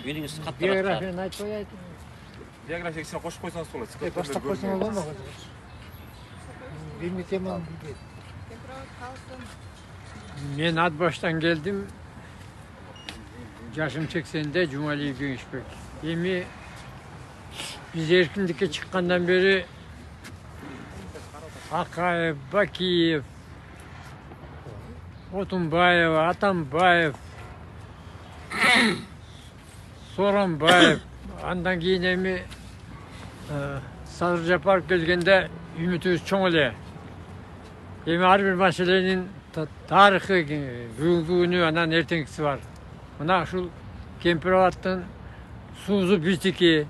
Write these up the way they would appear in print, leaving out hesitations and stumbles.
Biriniz katlar. Биографияны айтпай айт. Биография кичине кошуп койсоңуз болот. Баштап койсоң болмок. Биринчи теманы билет. Мен ат баштан келдим. Жашым 80'de Cumali Güneşbek. Эми биз эркиндикке чыккандан бери Акаев, Бакиев, Отунбаев, Атамбаев, Соронбаев, андан кийин эми Садыр Жапаров келгенде үмүтүбүз чоң эле. Эми ар бир маселенин тарыхы, бүгүнкү күнү, анан эртеңкиси бар. Мына ушул Кемпироваттын суузу биздики,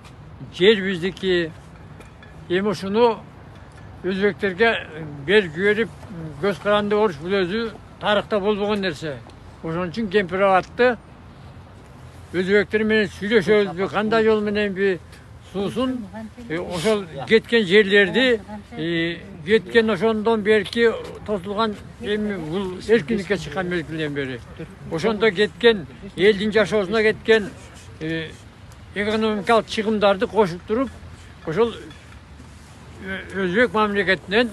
жер биздики. Эми ушуну өзбектерге белги берип, көз каранды коруш бул өзү тарыхта болбогон нерсе. Ошон үчүн Кемпироватты өзбектер менен сүйлөшөбүзбү, кандай жол мененби суусун, ошол кеткен жерлерди, кеткен ошондон берки тосулган, эми бул эркиндикке чыккан мезгилден бери. Ошондо кеткен, элдин жашоосуна кеткен экономикалык чыгымдарды кошуп туруп, ошол өзбек мамлекетинен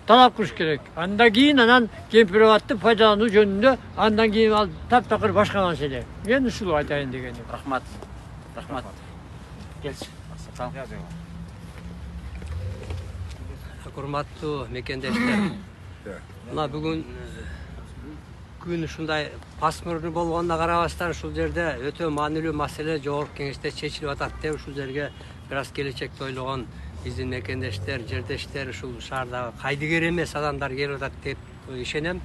талап кылыш керек. Андан кийин анан Кемпироватты пайдалануу жөнүндө андан кийин ал таптакыр башка маселе. Мен ушул айтайын дегеним. Рахмат. Рахмат. Келчи. Урматтуу мекендештер. Мына бүгүн күн ушундай пасмурдуу болгонуна карабастан ушул жерде өтө маанилүү маселе жогорку кеңеште чечилип атат деп ушул жерге бир аз келечекти ойлогон биздин мекендештер, жердештер, ушул шаардагы кайдыгер эмес адамдар келип атат деп ишенем.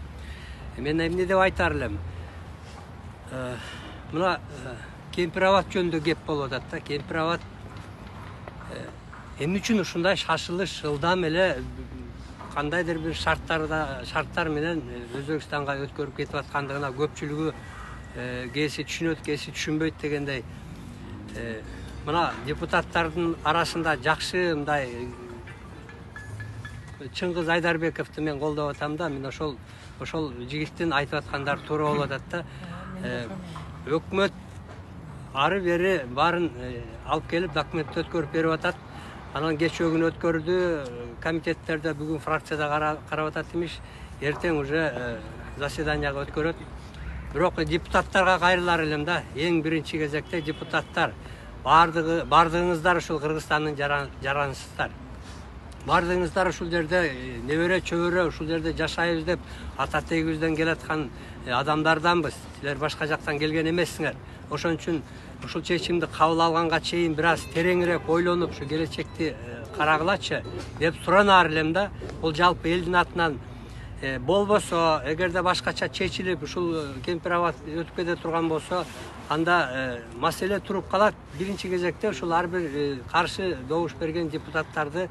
Мен эмне деп айтар элем? Мына Кемпироват жөнүндө кеп болуп атат да. Кемпироват эмне үчүн ушундай шашылыш ылдам эле кандайдыр бир шарттар менен Өзбекстанга өткөрүп кетип аткандыгына көпчүлүгү кээси түшүнөт, кээси түшүнбөйт дегендей. Мына депутаттардын арасында жакшы мындай Чыңгыз Айдарбековду мен колдоп атам да, мен ошол жигиттин айтып аткандары туура болуп атат да. Өкмөт ары бери баарын алып келип документти өткөрүп берип атат. Анан кечээ күнү өткөрдү, комитеттерде бүгүн фракцияда карап атат имиш, эртең уже заседанияга өткөрөт. Бирок депутаттарга кайрылар элем да, эң биринчи кезекте депутаттар бардыгыңыздар ушул Кыргызстандын жаранысыздар. Бардыгыңыздар ушул жерде небере чөбөрө ушул жерде жашайбыз деп ата тегибизден келаткан адамдарданбыз. Силер башка жактан келген эмессиңер. Ошон үчүн ушул чечимди кабыл алганга чейин бир аз тереңирээк ойлонуп, ушу келечекти карагылачы деп суранаар элем да. Бул жалпы элдин атынан болбосо, эгерде башкача чечилип ушул Кемпироват өтүп кете турган болсо, анда маселе туруп калат. Биринчи кезекте ушул ар бир каршы добуш берген депутаттарды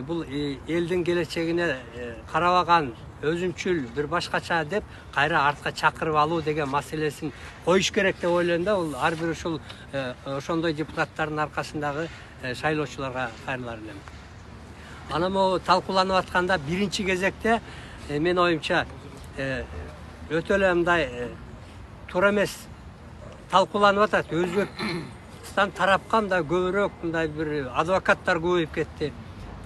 бул элдин келечегине карабаган өзүнчүл бир башкача деп кайра артка чакырып алуу деген маселесин коюш керек деп ойлойм да. Бул ар бир ушул ошондой депутаттардын аркасындагы шайлоочуларга кайрылар элем. Анан могу талкууланып атканда биринчи кезекте мен оюмча өтө эле мындай туура эмес талкууланып атат. Өзбекстан тарапка мындай көбүрөөк мындай бир адвокаттар көбөйүп кетти.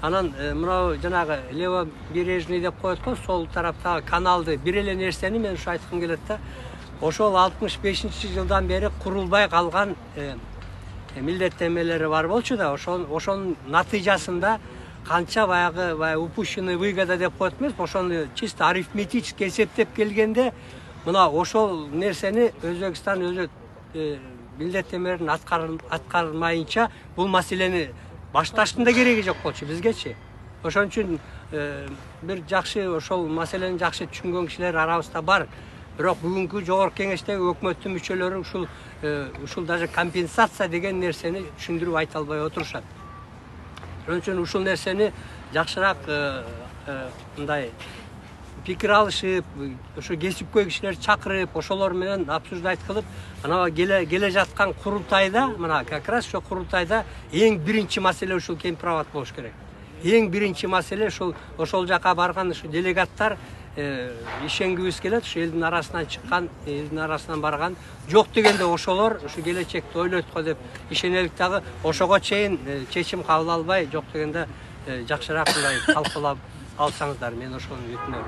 Анан мынау жанагы левобережный деп коет го, сол тараптагы каналды бир эле нерсени мен ушу айткым келет да. Ошол 65-жылдан бери курулбай калган милдеттенмелери бар болчу да, ошонун натыйжасында канча баягы упущенный выгода деп коет эмес, ошону чисто арифметически эсептеп келгенде мына ошол нерсени Өзбекстан өзү милдеттенмелерин аткармайынча бул маселени башташтын да кереги жок болчу бизгечи. Ошон үчүн бир жакшы ошол маселени жакшы түшүнгөн кишилер арабызда бар. Бирок бүгүнкү жогорку кеңештеги өкмөттүн мүчөлөрү ушул даже компенсация деген нерсени түшүндүрүп айта албай отурушат. Ошон үчүн ушул нерсени жакшыраак мындай пикир алышып, ошо кесипкөй кишилер чакырып, ошолор менен обсуждать кылып, анан келе жаткан курултайда, мына как раз ошо курултайда эң биринчи маселе ушул Кемпироват болуш керек. Эң биринчи маселе ошол жака барган ушу делегаттар ишенгибиз келет. Ушу элдин арасынан чыккан, элдин арасынан барган жок дегенде ошолор ушу келечекти ойлойт го деп ишенелик дагы. Ошого чейин чечим кабыл албай, жок дегенде жакшыраак мындай талкуулап алсаңыздар, мен ошону өтүнөм.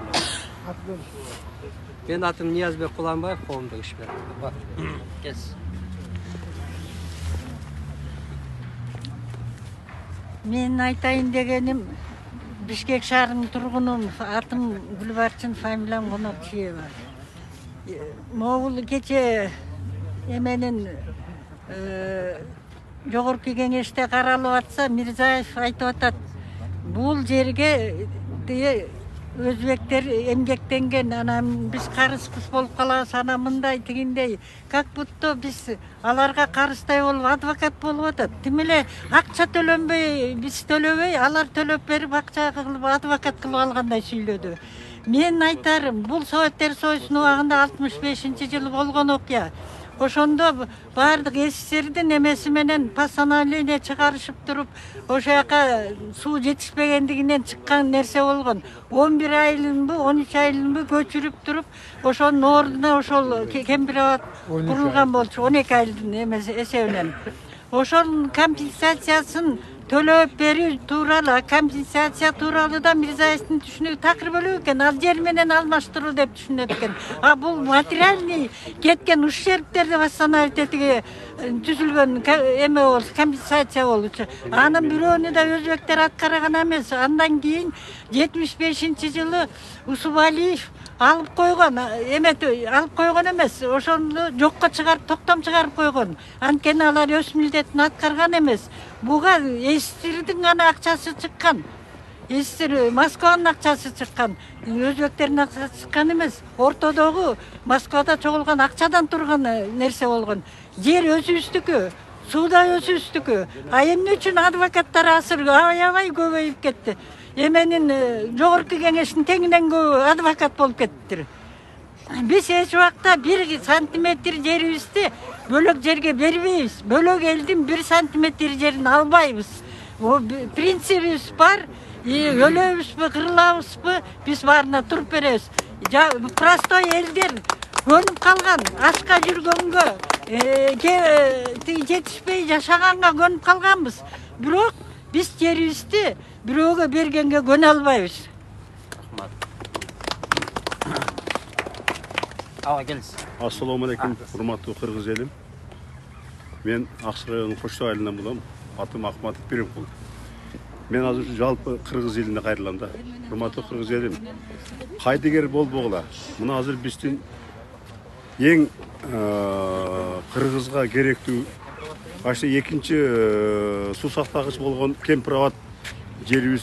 Мен атым Ниязбек Куланбаев, коомдук ишмер. Келсин. Мен айтайын дегенім, Бишкек шаарынын тургунумун, атым Гүлбарчын, фамилиям Конокчиева. Могул кече эменин жогорку кеңеште каралып атса, Мирзаев айтып атат, бул жерге өзбектер эмгектенген, анан биз карызсыз болуп калабыз, анан мындай тигиндей. Как будто биз аларга карыздай болуп адвокат болуп атат. Тим эле акча төлөнбөй, биз төлөбөй, алар төлөп берип акча кылып адвокат кылып алгандай сүйлөдү. Мен айтарым, бул Советтер Союзунун убагында 65-жылы болгон окуя. Ошондо баардык СССРдин эмеси менен постановление чыгарышып туруп, ошо жака суу жетишпегендигинен чыккан нерсе болгон. 11 айылынбы, 13 айылынбы көчүрүп туруп, ошонун ордуна ошол кемпирабад курулган болчу, 12 айылдын эмеси эсебинен. Ошонун компенсациясын төлөп берүү тууралуу, компенсация тууралуу да Мирзаевдин түшүнүгү такыр бөлөк экен, ал жер менен алмаштыруу деп түшүнөт экен. А бул материальный кеткен ущербтерди восстановить этиге түзүлгөн эме болчу, компенсация болчу. Анын бирөөнү да өзбектер аткарган эмес. Андан кийин 75-жылы Усубалиев алып койгон, алып койгон эмес, ошону жокко чыгарып, токтом чыгарып койгон. Анткени алар өз милдетин аткарган эмес. Буга СССРдин гана акчасы чыккан. СССР Москванын акчасы чыккан. Өзбектердин акчасы чыккан эмес. Ортодогу Москвада чогулган акчадан турган нерсе болгон. Жер өзүбүздүкү, суда өзүбүздүкү. А эмне үчүн адвокаттар азыр аябай көбөйүп кетти? Эменин жогорку кеңештин теңинен көп адвокат болуп кеттир. Биз эч убакта 1 сантиметр жерибизди бөлөк жерге бербейбиз. Бөлөк элдин 1 сантиметр жерин албайбыз. Принцибибиз бар. Өлөбүзбү, кырылабызбы, биз баарына туруп беребиз. Простой элдер көнүп калган, ашка жүргөнгө, жетишпей жашаганга көнүп калганбыз. Бирок биз жерибизди бирөөгө бергенге көнө албайбыз. Ава келсин. Ассаламу алейкум, урматтуу кыргыз элим. Мен Аксай районунун Коштоо айылынан болом. Атым Акматов Биримкул. Мен азыр жалпы кыргыз элине кайрылам да. Урматтуу кыргыз элим, кайдыгер болбогула. Мына азыр биздин эң кыргызга керектүү башта экинчи суу сактагыч болгон Кемпирабад жерибиз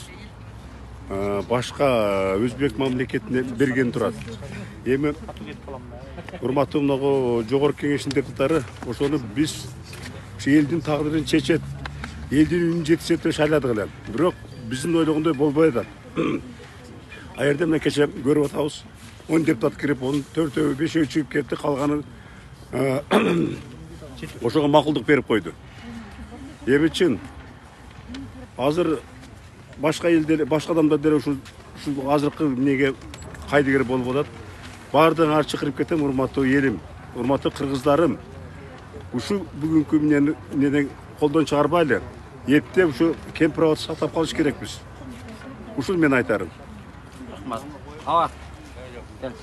башка өзбек мамлекетине берген турат. Эми урматтуу мынагу жогорку кеңештин депутаттары ошону биз ушу элдин тагдырын чечет, элдин үнүн жеткизет деп шайладык эле. Бирок биздин ойлогондой болбой атат. А жерде мына кече көрүп атабыз, 10 депутат кирип, 4-өө 5-өө чыгып кетти, калганы ошого макулдук берип койду. Эми чын азыр башка элдер, башка адамдар деле ушул азыркы эмнеге кайдыгер болуп атат. Бардыгын ар чакырып кетем, урматтуу элим, урматтуу кыргыздарым. Ушу бүгүнкү неден колдон чыгарбайлы. Эрте ушу Кемпирабадты сактап калыш керекпиз. Ушул мен айтарым. Рахмат. Ава. Келсин.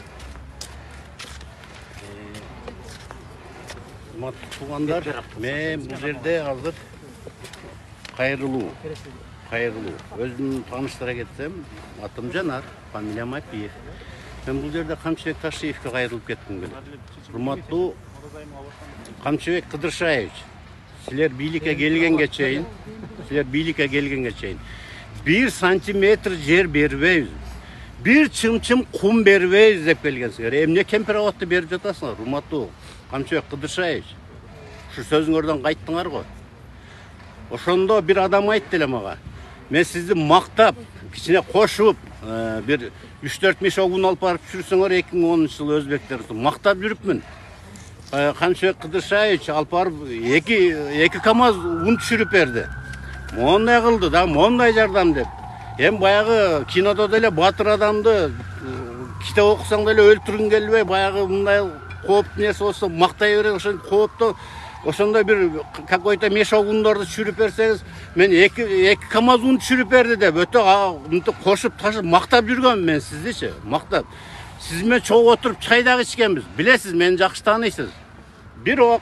Урматтуу туугандар, мен бул жерде азыр кайрылуу. Өзүмдү тааныштыра кетсем, атым Жанар, фамилиям Апиев. Мен бул жерде Камчыбек Ташиевке кайрылып кетким келет. Урматтуу Камчыбек Кыдыршаевич, силер бийликке келгенге чейин, 1 сантиметр жер бербейбиз. 1 чымчым кум бербейбиз деп келгенсиңер. Эмне Кемпирабадты берип жатасыңар? Урматтуу Камчыбек Кыдыршаевич, ушу сөзүңөрдөн кайттыңар го. Ошондо бир адам айтты эле мага. Мен сизди мактап, кичине кошуп, бир 3-4 мешок un алып барып жүрсөңөр 2010-жылы өзбектерди мактап жүрүпмүн. Камчыбек Кыдыршаевич алып барып 2 КАМАЗ un түшүрүп берди. Мондай кылды да, мондай жардам деп. Эми баягы кинодо деле батыр адамды китеп окусаң деле өлтүргүң келбей, баягы мындай кооптуу нерсе болсо мактай берет, ошо кооптуу ошондой бир какой-то мешок ундарды түшүрүп берсеңиз, мен 2 КАМАЗ ун түшүрүп берди деп өтө мынтип кошуп ташып мактап жүргөм мен сиздичи, мактап. Сиз менен чогуу отуруп чай дагы ичкенбиз. Билесиз, мени жакшы тааныйсыз. Бирок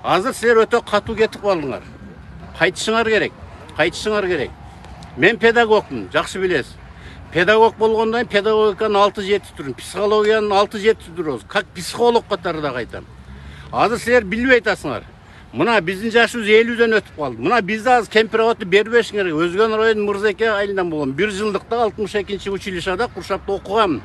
азыр силер өтө катуу кетип калдыңар. Кайтышыңар керек. Мен педагогмун, жакшы билесиз. Педагог болгондон кийин педагогиканын 6-7 түрүн, психологиянын 6-7 түрү, как психолог катары да айтам. Азыр силер билбей атасыңар. Мына биздин жашыбыз 50дөн өтүп калды. Мына бизде азыр кемпирабатты бербешиңер. Өзгөн районунун Мырзеке айылынан болгон. 1 жылдыкта 62-чи училищада Куршапта окугам.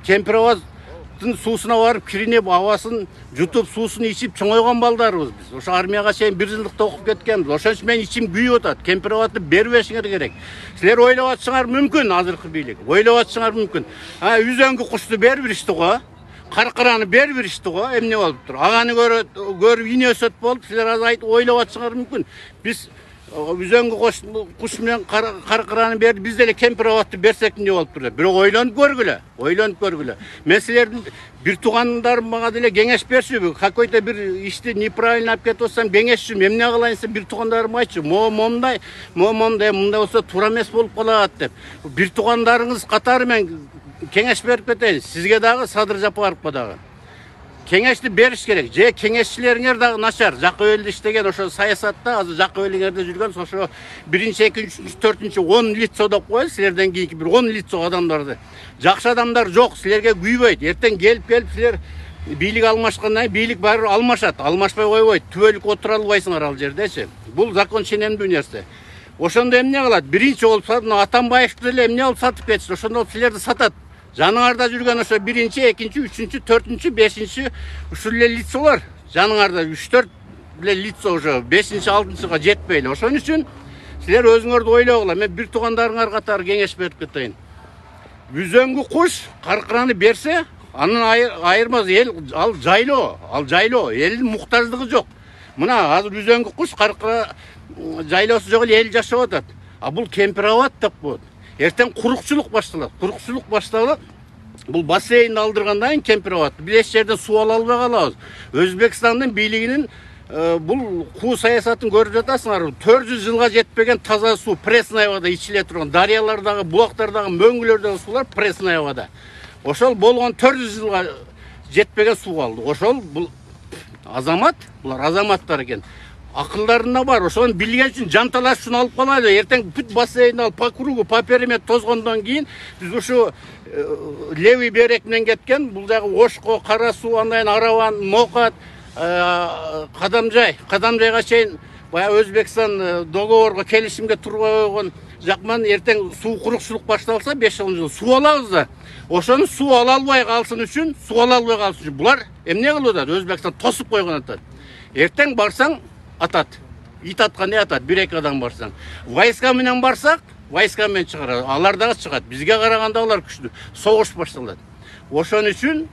Кемпирабаттын суусуна барып, киринип, абасын жутуп, суусун ичип чоңойгон балдарыбыз биз. Ошо армияга чейин 1 жылдыкта окуп кеткенбиз. Ошон үчүн мен ичим күйүп атат. Кемпирабатты бербешиңер керек. Силер ойлоп атышыңар мүмкүн, азыркы бийлик. Ойлоп атышыңар мүмкүн. Үзөңгү кушту бербиришти го. Каркыраны бербиришти го, эмне болуптур? Аганы көрүп ине өсөт болуп, силер азыр айтып ойлоп атышыңар мүмкүн. Биз үзөңгү куш менен каркыраны берди, биз деле кемпирабатты берсек эмне болуптур деп. Бирок ойлонуп көргүлө. Мен силердин бир туугандарым мага деле кеңеш берчү, какой-то бир ишти неправильно алып кетип атсам кеңешчү, эмне кылайын десем, бир туугандарым айтчу, момундай болсо туура эмес болуп калат деп. Бир туугандарыңыз катары мен кеңеш берип кетейин. Сизге дагы, Садыр Жапаровго дагы. Кеңешти бериш керек. Же кеңешчилериңер дагы начар. Жакып элде иштеген ошо саясатта азыр Жакып элиңерде жүргөн ошо 1-2, 3, 4, 10 лицо деп коет, силерден кийинки бир 10 лицо адамдарды. Жакшы адамдар жок, силерге күйбөйт. Эртең келип силер бийлик алмашкандан бийлик баары алмашат. Алмашпай койбойт. Түбөлүк отура албайсыңар ал жердечи. Бул закон ченемдүү нерсе. Ошондо эмне кылат? Биринчи болуп Атамбаевди деле эмне болуп сатып кетишти. Ошондо силерди сатат. Жаныңарда жүргөн ошо 1-чи, 2-чи, 3-чү, 4-чү, 5-чи ушул эле лицолор. Жаныңарда 3-4 эле лицо ошо 5-чи, 6-чыга жетпей эле. Ошон үчүн силер өзүңөрдү ойлогула. Мен бир туугандарыңар катары кеңеш берип кетейин. Үзөңгү куш каркыраны берсе, анын айырмасы эл ал жайлоо. Элдин муктаждыгы жок. Мына азыр үзөңгү куш каркыра жайлоосу жок эле эл жашап атат. Бул кемпирабат деп коет. Эртең курукчулук башталат. Бул бассейн алдыргандан кийин кемпирабат. Биз эч жерден суу ала албай калабыз. Өзбекстандын бийлигинин бул куу саясатын көрүп жатасыңар. 400 жылга жетпеген таза суу пресный абада ичиле турган. Дарыялардагы, булактардагы, мөңгүлөрдөгү суулар пресный абада. Ошол болгон 400 жылга жетпеген суу калды. Ошол бул булар азаматтар экен. Акылдарында бар, ошону билген үчүн жанталаш үчүн алып калайлы. Эртең бүт бассейн алып по кругу, по периметру тозгондон кийин биз ушу левый берег менен кеткен, бул жагы Ошко, Кара суу, андан Араван, Мокат, Кадамжайга чейин баягы Өзбекстан договорго, келишимге турбай койгон жакман. Эртең суу курукчулук башталса 5-10 жыл суу алабыз да. Ошону суу ала албай калсын үчүн, булар эмне кылып атат? Өзбекстан тосуп койгон атат. Эртең барсаң атат. Ит аткан не атат? 1-2 адам барсаң. Войска менен барсак, войска менен чыгарат. Алар дагы чыгат. Бизге караганда алар күчтүү. Согуш башталат. Ошон үчүн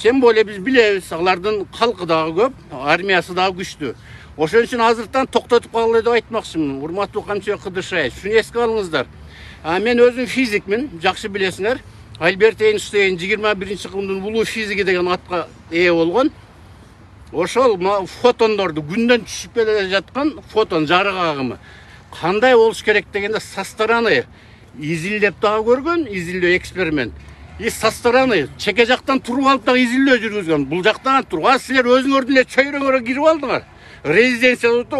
тем более биз билебиз, алардын калкы дагы көп, армиясы дагы күчтүү. Ошон үчүн азыртан токтотуп калгыла деп айтмакчымын. Урматтуу Камчыбек Кыдыршаев, шуну эске алыңыздар. Мен өзүм физикмин, жакшы билесиңер. Альберт Эйнштейн 21-кылымдын улуу физиги деген атка ээ болгон. Ошол фотондорду күндөн түшүп келе жаткан фотон жарык агымы кандай болуш керек дегенде со стороны изилдеп дагы көргөн, изилдөө эксперимент. Со стороны чеке жактан туруп алып дагы изилдөө жүргүзгөн. Бул жактан туруп, силер өзүңөрдүн эле чөйрөңөргө кирип алдыңар. Резиденцияда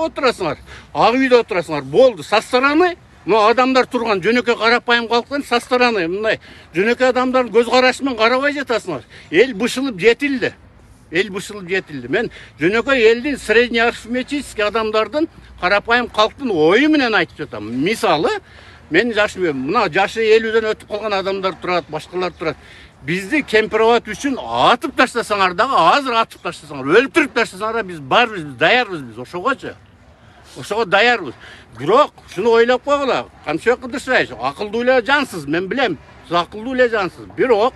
отурасыңар, ак үйдө отурасыңар. Болду, со стороны адамдар турган жөнөкөй карапайым калктан со стороны мындай жөнөкөй адамдардын көз карашы менен карабай жатасыңар. Эл бышылып жетилди. Мен жөнөкөй элдин среднеарифметический адамдардын карапайым калктын ою менен айтып жатам. Мисалы, мен мына жашы 50дөн өтүп калган адамдар турат, башкалар турат. Бизди кемпирабат үчүн атып таштасаңар дагы, азыр атып таштасаңар, өлтүрүп таштасаңар, биз барбыз, даярбыз биз ошогочу. Ошого даярбыз. Бирок шуну ойлоп койгула, Камчыбек Кыдыршаев, акылдуу эле жансыз, мен билем. Сиз акылдуу эле жансыз. Бирок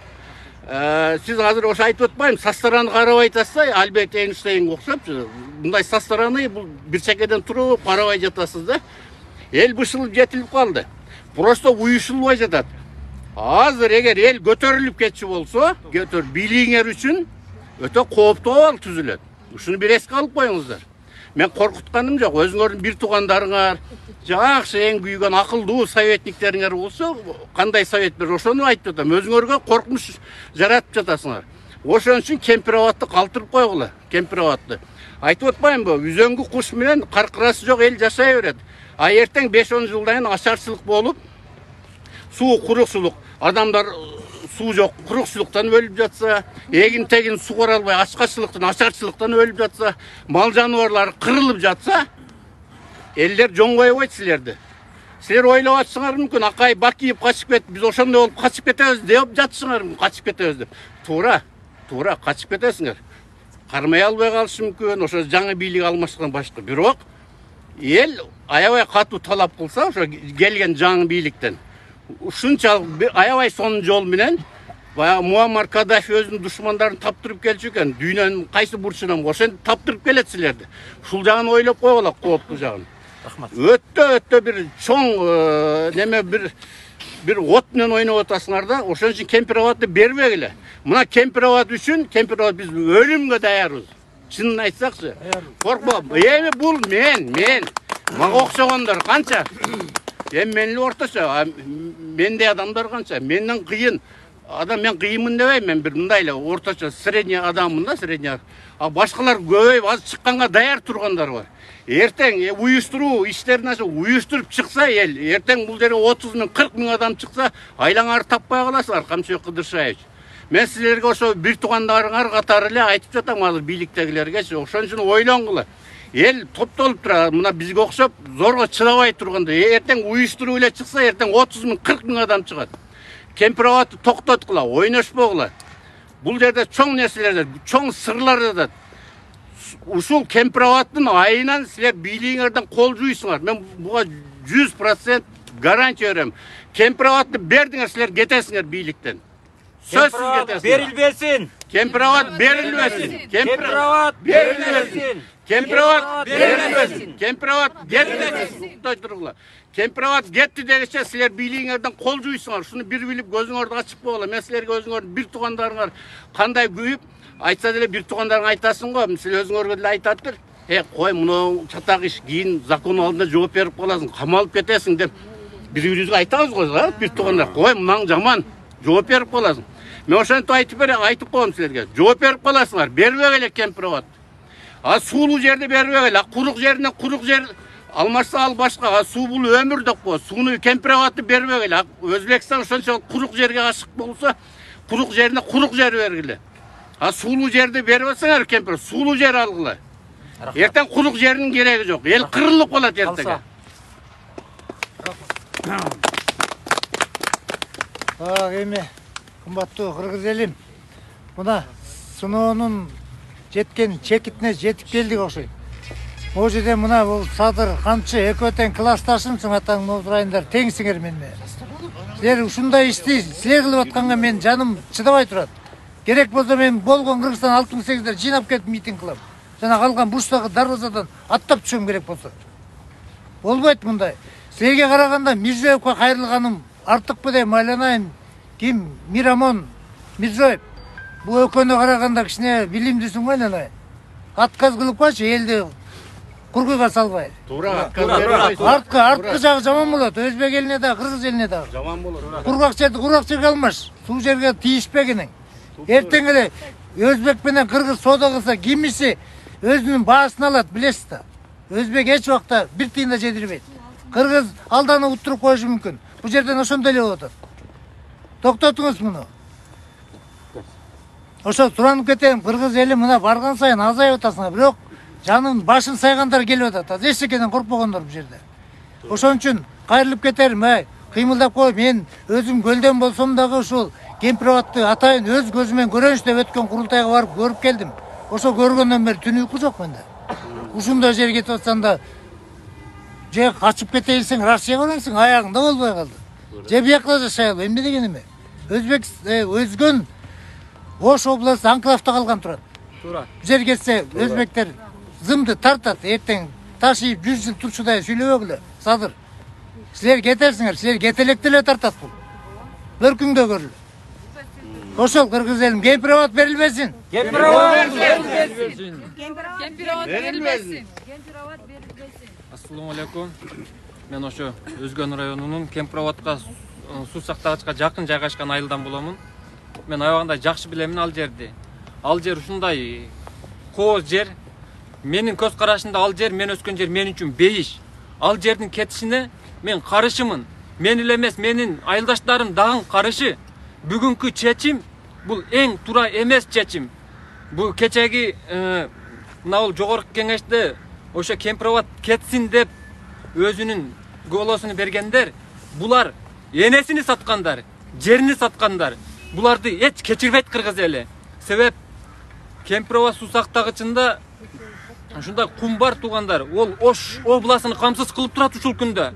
сиз азыр ошо айтып атпайм, со стороны карабай жатса, Альберт Эйнштейнге окшопчу, мындай со стороны бул бир чекеден туруп карабай жатасыз да. Эл бышылып жетилип калды. Просто уюшулбай жатат. Азыр эгер эл көтөрүлүп кетчү болсо, бийлигиңер үчүн өтө кооптуу абал түзүлөт. Ушуну бир эске алып коюңуздар. Мен коркутканым жок. Өзүңөрдүн бир туугандарыңар, жакшы эң күйгөн акылдуу советниктериңер болсо, кандай совет бер ошону айтып атам. Өзүңөргө коркунуч жаратып жатасыңар. Ошон үчүн кемпир-абадты калтырып койгула, кемпир-абадты. Айтып атпаймынбы, үзөңгү куш менен каркырасы жок эл жашай берет. А эртең 5-10 жылдан кийин ачарчылык болуп, суу курукчулук, адамдар суу жок, курукчулуктан өлүп жатса, эгин-тегин сугара албай ачкаччылыктан, ачарчылыктан өлүп жатса, мал жаныбарлар кырылып жатса, элдер жоңгой койт силерди. Силер ойлоп атсаңар мүмкүн, Акай Бакиев качып кетти, биз ошондой болуп качып кетебиз деп жатсаңар мүмкүн, качып кетебиз деп. Туура, качып кетесиңер. Кармай албай калышы мүмкүн, ошо жаңы бийлик алмашкан башка. Бирок эл аябай катуу талап кылса, ошо келген жаңы бийликтен ушунчалык аябай сонун жол менен баягы Муаммар Каддафи өзүнүн душмандарын таптырып келчү экен. Дүйнөнүн кайсы бурчунан ошентип таптырып келет силерди. Ушул жагын ойлоп койгула, кооптуу жагын. Рахмат. Өтө бир чоң неме бир от менен ойноп атасыңар да, ошон үчүн кемпир-абадты бербегиле. Мына кемпир-абад үчүн, кемпир-абад биз өлүмгө даярбыз. Чынын айтсакчы. Коркпо. Эми бул мен мага окшогондор канча? Мен эле орточо, мендей адамдар канча? Менден кыйын адам, мен кыйынмын дебейм, мен бир мындай эле орточо средний адаммын да, средний. А башкалар көбөйүп, азыр чыкканга даяр тургандар бар. Эртең уюштуруу иштерин уюштуруп чыкса эл, эртең бул жерге 30 миң, 40 миң адам чыкса, айлаңарды таппай каласыңар, Камчыбек Кыдыршаевич. Мен силерге ошо бир туугандарыңар катары эле айтып жатам азыр бийликтегилергечи. Ошон үчүн ойлоңгула. Эл топтолуп турат, мына бизге окшоп зорго чыдабай турганда, эртең уюштуруу эле чыкса, эртең 30 миң, 40 миң адам чыгат. Кемпир-абадты токтоткула, ойношпогула. Бул жерде чоң нерселер, чоң сырлар жатат. Ушул кемпир-абадтын айынан силер бийлигиңерден кол жуйсуңар. Мен буга 100% гарантия берем. Кемпир-абадты бердиңер, силер кетесиңер бийликтен. Сөзсүз кетесиңер. Берилбесин. Кемпир-абад берилбесин. Кемпир-абад берилбесин. Кемпир-абад берилбесин. Кемпир-абад кетти. Той тургула. Кемпир-абад кетти дегенче силер бийлигиңерден кол жуйсуңар. Ушуну бир билип көзүңөрдү ачып койгула. Мен силерге өзүңөрдүн бир туугандарыңар кандай күйүп айтса деле бир туугандарыңа айтасың го, силер өзүңөргө деле айтаттыр. Кой, муну чатак иш, кийин закон алдында жооп берип каласың, камалып кетесиң деп бири-бирибизге айтабыз го, бир туугандар. Кой, мунаң жаман, жооп берип каласың. Мен ошентип айтып коем силерге. Жооп берип каласыңар, бербегиле кемпир-абад. А суулуу жерди бербегиле, курук жеринен курук жер алмашса ал башка, суу бул өмүр деп ко. Сууну кемпир-абадты бербегиле. Өзбекстан ошончолук курук жерге ашык болсо, курук жерине курук жер бергиле. А суулуу жерди бербесеңер кемпир, суулуу жер алгыла. Эртең курук жеринин кереги жок. Эл кырылып калат эртең. Эми кымбаттуу кыргыз элим, мына сыноонун жеткен чекитине жетип келдик окшойт. Могу жерде мына бул Садыр, Камчы экөө тең классташымсың, атаңды отурайындар, теңсиңер менен. Силер ушундай ишти силер кылып атканга мен жаным чыдабай турат. Керек болсо мен болгон Кыргызстан 68-дер жыйнап кетип митинг кылам. Жана калган Буштагы дарбазадан аттап түшөм керек болсо. Болбойт мындай. Силерге караганда Мирзиёевке кайрылганым артыкпы деп ойлонайм. Ким? Мирамон Мирзиёев. Бул экөөнө караганда кичине билимдүүсүң го айналайын. Отказ кылып койчу, элди кургуйга салбай. Туура, арткы жагы жаман болот. Өзбек элине да, кыргыз элине да. жаман болот. Кургак жерге алмаш. Суу жерге тийишпегиниң. Эртең эле өзбек менен кыргыз соода кылса, кимиси өзүнүн баасын алат, билесиз да. Өзбек эч убакта бир тыйын да жедирбейт. Кыргыз алданы уттуруп коюшу мүмкүн. Бул жерден ошондой эле болот. Токтотуңуз муну. Ошо суранып кетем, кыргыз эли мына барган сайын азайып атасыңар, бирок жанын башын сайгандар келип атат. Эч нерседен коркпогондор бул жерде. Ошон үчүн кайрылып кетерим, кыймылдап кой. Мен өзүм көлдөн болсом дагы ушул кемпир-абадты атайын өз көзүмен көрөйүнчү деп өткөн курултайга барып көрүп келдим. Ошо көргөндөн бери түн уйку жок менде. Ушундай жер кетип атсаң да же качып кетейинсиң, Россияга барасың, аягыңда болбой калды. Же биякта жашай албайм, эмне деген эме? Өзбек өзгөн Ош областы анклавда калган турат. Туура. Жер кетсе өзбектер зымды тартат, эртең ташыйып 100 жыл турчудай сүйлөбөгүлө. Садыр. Силер кетерсиңер, силер кетелек деле тартат бул. bir күндө көрүлөт. Ошол кыргыз элим кемпирабад берилбесин. Assalomu alaykum. Men o'sha O'zgon rayonining Kempirovodga suv saqtag'achga yaqin joylashgan ayildan bo'laman. Men oyog'ida yaxshi bilaman al yerni. Al yer shunday qo'z yer. Mening ko'z qarashimda al yer, men o'sgan yer men uchun beyish. Al yerning ketishini men qarışımın. Men ile emas, mening ayildoshlarim dag'in qarashi. Bugungi chechim bu eng tura emas chechim. Bu kechagi Navul Jog'orqi kengashda o'sha Kempirovod ketsin deb özünün golosunu bergenler, bular enesini satkanlar, jerini satkanlar. Bulardı hiç keçirmeyt Kırgız eli. Sebep Kempirovod su saqtag'ычында şunda kum bar tuğanlar. Ol Oş oblasını kamsız kılıp turat uşul күндө.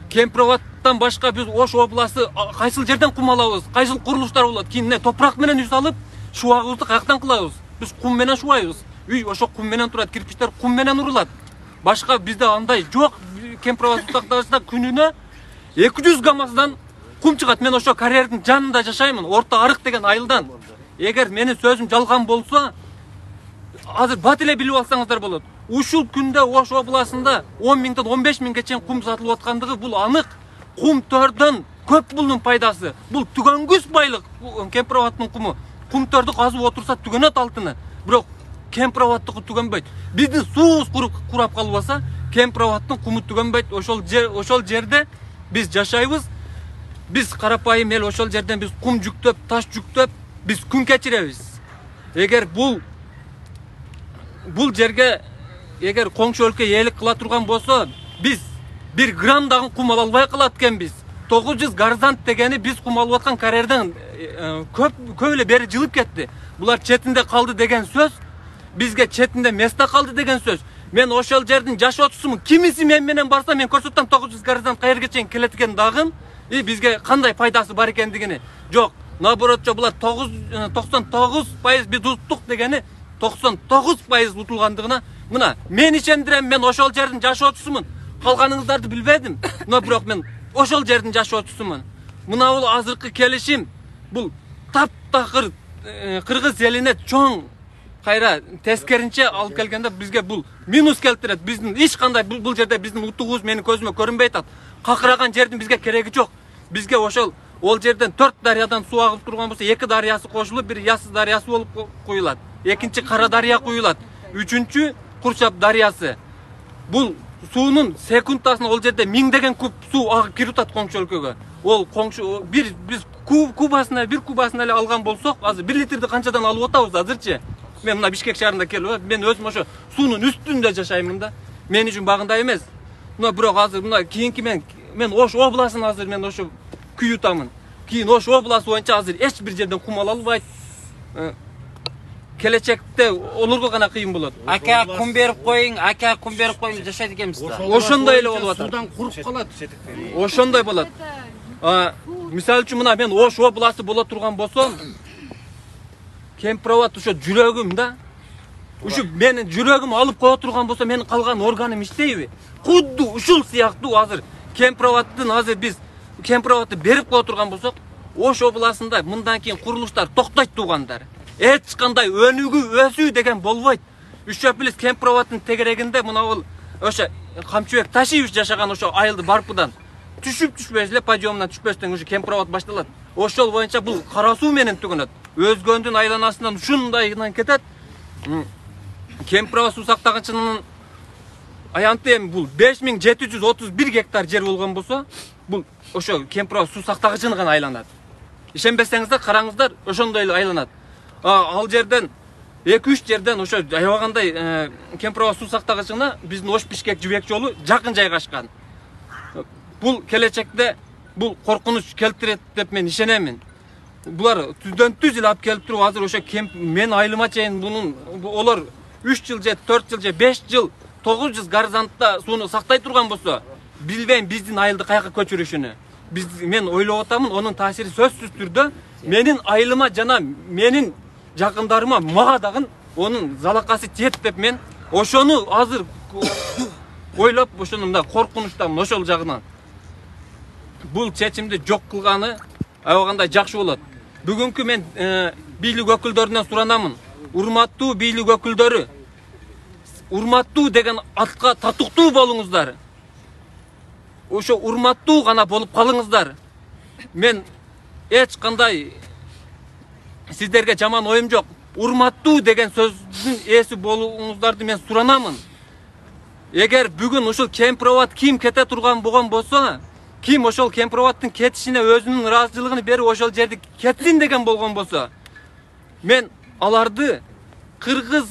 Kempirovoddan başka biz Oş oblası kaysıl жерден kum alabız, kaysıl kuruluşlar болады. Keyin ne toprak menen üs alıp şuağızды kayaktan kılabız. Biz kum menen şuayız. Üy oşo kum menen turat, kirpiçler kum menen urulat. Başka bizde anday жоқ. Kempirovod su saqtag'ычында күнүнө 200 gamazdan kum çıgat. Men oşo karьердин жанында жашаймын, Орто Арык деген айылдан. Егер менин сөзүм жалган болсо, азыр бат эле билип алсаңыздар болот. Ушул күндө Ош областында 10 миңден 15 миңге чейин кум сатылып аткандыгы бул анык. Кум төрдөн көп булдун пайдасы. Бул түгөнгүс байлык. Кемпироводдун куму. Кум төрдү казып отурса түгөнөт алтыны. Бирок Кемпироводдуку түгөнбөйт. Биздин суубуз курап калбаса, Кемпироводдун куму түгөнбөйт. Ошол жерде биз жашайбыз. Biz karapayım el oşol жерден biz kum жүктөп, taş жүктөп, biz күн кечиребиz. Эгер бул жерге эгер коңшу өлкө ээлик кыла турган болсо, biz 1 gram дагы кум ала албай калат экенбиз. 900 горизонт дегени biz кум алып аткан карьерден көп эле бери жылып кетти. Булар четинде калды деген сөз, бизге четинде место калды деген сөз. Мен ошол жердин жашоочусумун. Кимиси мен менен барса, мен көрсөтөм 900 горизонт кайерге чейин келет экен дагы. Bizge qanday faydası var ekendigini. Жоқ, наоборот, bular 99% biz tuttuk degeni 99% utulgandığına. Mına men işendirem, men oşol жердин жашоочусумун. Kalganыңыздарды bilbedim. Mına bирок men oşol жердин жашоочусумун. Mına ol azırkı kelişim. Bul taптакыр Kırgız eline çoң kayra teskerinçe alıp kelgende bizge bul minus keltiret. Bizdin hiç kanday bul jerde bizdin utuguz menin közüme көрүнбөй атат. Kakıragan жердин bizge keregi жоқ. Bizge oşol ol жерден 4 daryadan su agıp turgan bolsa 2 daryası koşulup, bir Yassız daryası olup koyulat. Ekinci Kara darya koyulat. Üçüncü Kurçap daryası. Bul suunun sekundasına ol jerde 1000 degen kub su agıp kirip atat koңшу өлкөгө. Ol koңшу biz kubasına ele algan bolsok, azır 1 litrdi kançadan alıp atабыз azırчы. Men mına Bişkek şaharında kelip, men özüm oşo suunun üstünde жашаймын да. Men üçün bagында emес. Mına bирок azır mına kийинки men Oş oblaсын azır men oşo kuyutamın. Keyin Oş oblası boyunca azır hiç bir жерден kum ала албайт. Келечекте олорго гана кыйын болот. Aka kum berip koyun, aka kum berip koyun жашайт экенбиz да. Ошондой эле болуп атат. Судан куруп калат. Ошондой болот. Мисалы үчүн мына мен Ош обласы боло турган болсом, Кемпировод ошо жүрөгүм да. Ушу менин жүрөгүм алып кое турган болсо, менин калган органым иштейби? Кудду ушул сыяктуу азыр Кемпироводдун азыр биз Кемпироводду берип кое турган болсок, Ош областында мындан кийин курулуштар токтойт тугандар. Эч кандай өнүгүү, өсүү деген болбойт. Үшөпүлүс Кемпироводдун тегерегинде мына бул ошо Камчыбек Ташиевич жашаган ошо айылды барпыдан түшпөс эле подъемдан түшпөстөн уже Кемпировод башталат. Ошол боюнча бул кара суу менен түгөнөт. Өзгөндүн айланасынан ушундайынан кетет. Кемпировод суу сактагычынын аянты эми бул 5731 гектар жер болгон болсо, бул ошо Кемпировод суу сактагычына гана айланат. Ишенбесеңиздер, караңыздар, ошондой эле айланат. Ал жерден 2-3 жерден ошо аябагандай Кемпировод суу сактагычына биздин Ош Бишкек жибек жолу жакын жайгашкан. Бул келечекте бул коркунуч келтирет деп мен ишенемин. Булар түздөн-түз эле алып келип туруп азыр ошо мен айылыма чейин бунун олар 3 жыл же 4 жыл же 5 жыл 900 горизонтта сууну сактай турган болсо, билбейм биздин айылды каяка көчүрүшүнү. Мен ойлоп атамын, онун таасири сөзсүз түрдө менин айылыма жана менин жакындарыма мага дагы онун залакасы тиет деп мен ошону азыр ойлоп ошону мындай коркунучтамын ошол жагынан. Бул чечимди жок кылганы аябагандай жакшы болот. Бүгүнкү мен бийлик өкүлдөрүнөн суранамын. Урматтуу бийлик өкүлдөрү, урматтуу деген атка татыктуу болуңуздар. Ошо урматтуу гана болуп калыңыздар. Мен эч кандай сиздерге жаман оюм жок. Урматтуу деген сөздүн ээси болуңуздарды мен суранамын. Эгер бүгүн ушул кемпироват ким кете турган болгон болсо, ким ошол кемпироваттын кетишине өзүнүн ыраазычылыгын берип ошол жерди кетсин деген болгон болсо, мен аларды кыргыз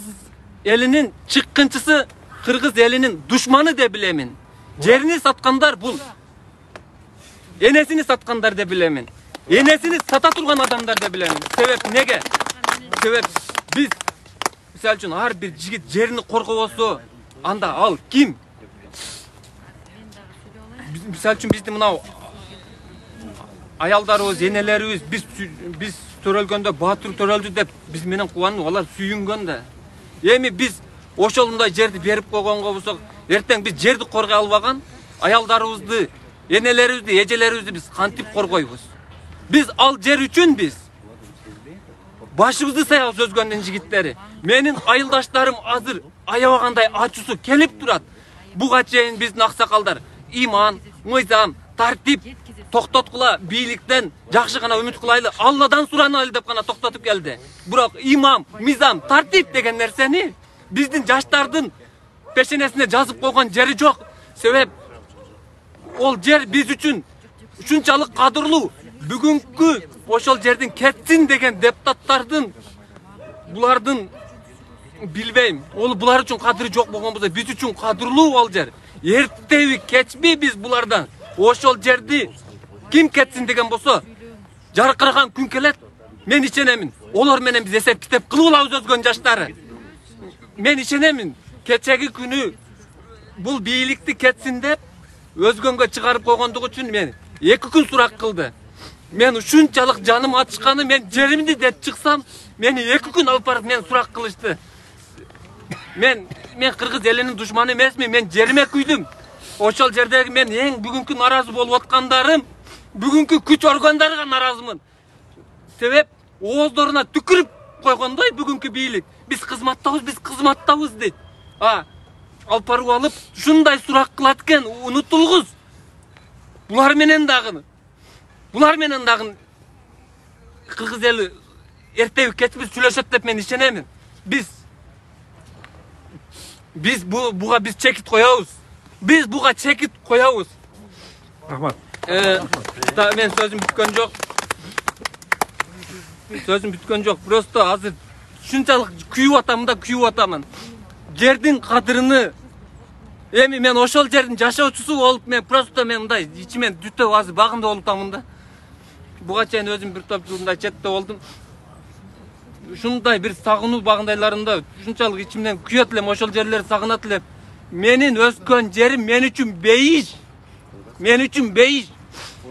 элинин чыккынчысы, кыргыз элинин душманы деп билемин. Жерини саткандар бул энесини саткандар деп билемин. Энесини сата турган адамдар деп билемин. Себеп неге? Себеп биз мисалы үчүн ар бир жигит жерини коргобосо, анда ал ким? Мисалы үчүн биздин мынау аялдарыбыз, энелерибиз биз төрөлгөндө Батыр төрөлдү деп биз менен кубанып, алар сүйүнгөн да. Эми биз ошолундай жерди берип койгонго болсок, эртең биз жерди коргой албаган аялдарыбызды, энелерибизди, эжелерибизди биз кантип коргойбуз? Биз ал жер үчүн биз башыбызды саябыз өзгөндүн жигиттери. Менин айылдаштарым азыр аябагандай ачуусу келип турат. Буга чейин биздин аксакалдар иман, мыйзам, тартип токтоткула, бийликтен жакшы гана үмүт кылайлы, Алладан суранайлы деп гана токтотуп келди. Бирок имам, мыйзам, тартип деген нерсени биздин жаштардын пешенесине жазып койгон жери жок. Себеп ол жер биз үчүн ушунчалык кадырлуу. Бүгүнкү ошол жердин кетсин деген депутаттардын, булардын билбейм, ол булар үчүн кадыры жок болгон болсо, биз үчүн кадырлуу ал жер. Эртеби, кечпи биз булардан ошол жерди ким кетсин деген болсо, жаркыраган күн келет. Мен ишенемин. Олар менен биз эсеп китеп кылып алабыз өзгөн жаштары. Мен ишенемин. Кечеги күнү бул бийликти кетсин деп өзгөнгө чыгарып койгондугу үчүн мен 2 күн сурак кылды. Мен ушунчалык жаным ачканы, мен жеримди деп чыксам, мени 2 күн алып барып мен сурак кылышты. Мен кыргыз элинин душманы эмесмин, мен жериме күйдүм. Ошол жердеги мен эң бүгүнкү наразы болуп аткандарым, бүгүнкү күч органдарга наразымын. Себеп ооздоруна түкүрүп койгондой бүгүнкү бийлик. Биз кызматтабыз дейт. Алып барып алып ушундай сурак кылат экен, унутулгуз. Булар менен дагы кыргыз эли эртеби кечпи сүйлөшөт деп мен ишенемин. Биз буга биз чекит коебуз. Биз буга чекит коебуз. Рахмат. Мен сөзүм бүткөн жок. Просто азыр ушунчалык күйүп атамын. Жердин кадырыны, эми мен ошол жердин жашоочусу болуп, мен просто мындай ичимен дүтөп азыр багымда болуп атамын да. Буга чейин өзүм бир топ жылдай четте болдум. Ушундай бир сагынуу багындайларында ушунчалык ичимден күйөт элем, ошол жерлерди сагынат элем. Менин өскөн жерим мен үчүн бейиш.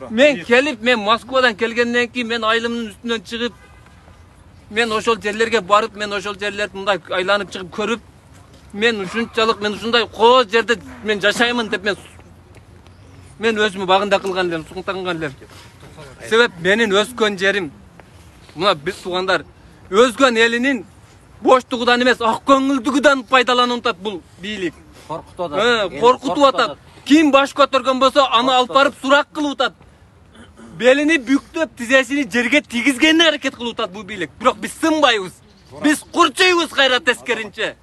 Мен келип, мен Москвадан келгенден кийин мен айылымдын үстүнөн чыгып, мен ошол жерлерге барып, мен ошол жерлерди мындай айланып чыгып көрүп, мен ушундай кооз жерде мен жашаймын деп мен өзүмө багында кылган элем, сугунтанган элем. Себеп менин өскөн жерим, мына биз туугандар, өзгөн элинин боштугудан эмес, ак көңүлдүгүдөн пайдаланып атат бул бийлик. Коркутуп атат. Ким баш көтөргөн болсо, аны алып барып сурак кылып атат. Белини бүктөп, тизесини жерге тийгизгенге аракет кылып атат бул бийлик. Бирок биз сынбайбыз. Биз курчуйбуз кайра тескеринче.